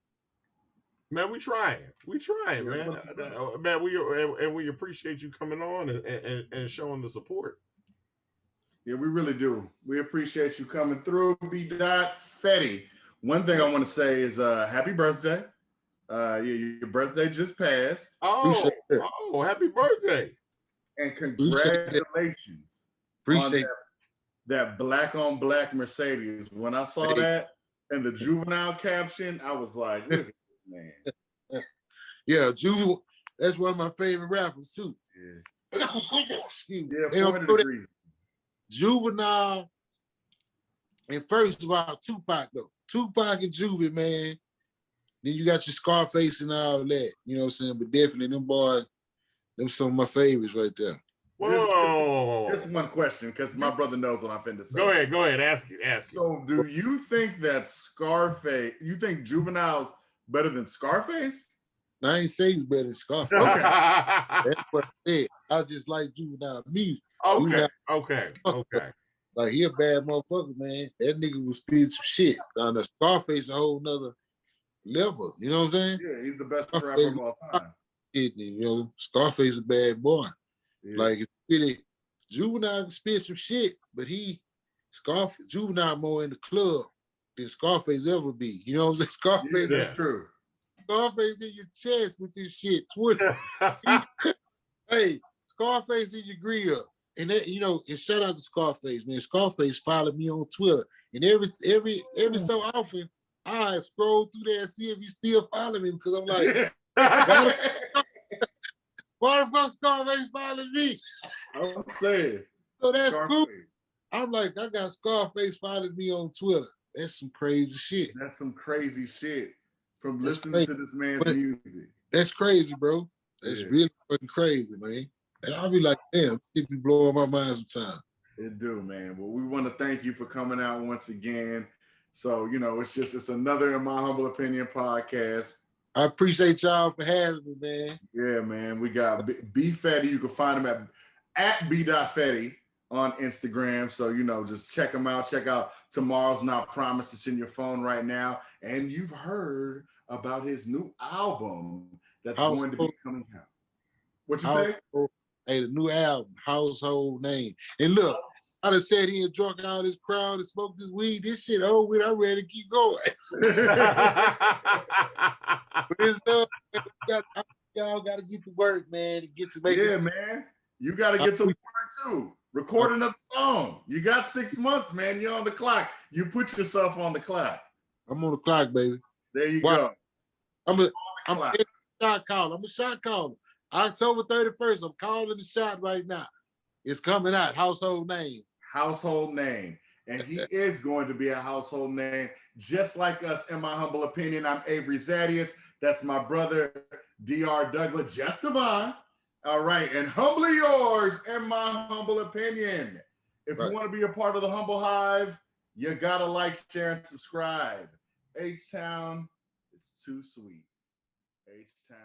Man, we trying, Yes, man. what's up? Man, we appreciate you coming on and showing the support. Yeah, we really do. We appreciate you coming through, B. Fetti. One thing I want to say is happy birthday. Your birthday just passed. Oh, Appreciate that. oh, happy birthday! And Appreciate that. congratulations on Appreciate that black on black Mercedes. When I saw Hey. that and the juvenile caption, I was like, look at this man. Yeah, Juvenile. That's one of my favorite rappers too. Yeah, Excuse me. yeah, They don't 400 know that. degrees. Juvenile, and first of all, Tupac though. Tupac and Juvie, man. Then you got your Scarface and all that. You know what I'm saying? But definitely them boys, them some of my favorites right there. Whoa! Just one question, because my brother knows what I'm finna say. Go ahead. Ask it. So, do you think that Scarface? You think Juvenile's better than Scarface? I ain't saying you better than Scarface. Okay. That's what I said. I just like Juvenile music. Okay. Juvenile, like he a bad motherfucker, man. That nigga was spitting some shit. Now the Scarface a whole nother level. You know what I'm saying? Yeah, he's the best rapper of all time. You know, Scarface a bad boy. Yeah. Like if really Juvenile can spit some shit, but Juvenile more in the club than Scarface ever be. You know what I'm saying? Scarface, yeah, that's true. Scarface in your chest with this shit, Twitter. Hey, Scarface in your grill. And that, you know, and shout out to Scarface, man. Scarface followed me on Twitter. And every so often, I scroll through there and see if he still following me because I'm like, why the fuck Scarface following me? I'm saying. So that's Scarface. cool. I'm like, I got Scarface following me on Twitter. That's some crazy shit. That's some crazy shit from That's listening crazy. to this man's music. That's crazy, bro. That's really fucking crazy, man. And I'll be like, damn, it be blowing my mind sometimes. It do, man. Well, we want to thank you for coming out once again. So, you know, it's another In My Humble Opinion podcast. I appreciate y'all for having me, man. Yeah, man. We got B Fetti. You can find him at B.Fetti on Instagram. So, you know, just check him out. Check out Tomorrow's Not Promised. It's in your phone right now. And you've heard about his new album that's going to be coming out. What you say? Hey, the new album, Household Name. And look, I done said he had drunk all this crowd and smoked this weed. This shit over with. I'm ready to keep going. But it's done. Y'all got to get to work, man. To get to make it. Man. You got to get to work too. Record another song. You got 6 months, man. You're on the clock. You put yourself on the clock. I'm on the clock, baby. There you go. I'm a shot caller. I'm a shot caller. October 31st, I'm calling the shot right now. It's coming out. Household Name. Household name. And he is going to be a household name, just like us, in my humble opinion. I'm Avery Zadius. That's my brother, Dr. Douglas Justavon. All right. And humbly yours, in my humble opinion. If you want to be a part of the Humble Hive, you got to like, share, and subscribe. H-Town is too sweet. H-Town.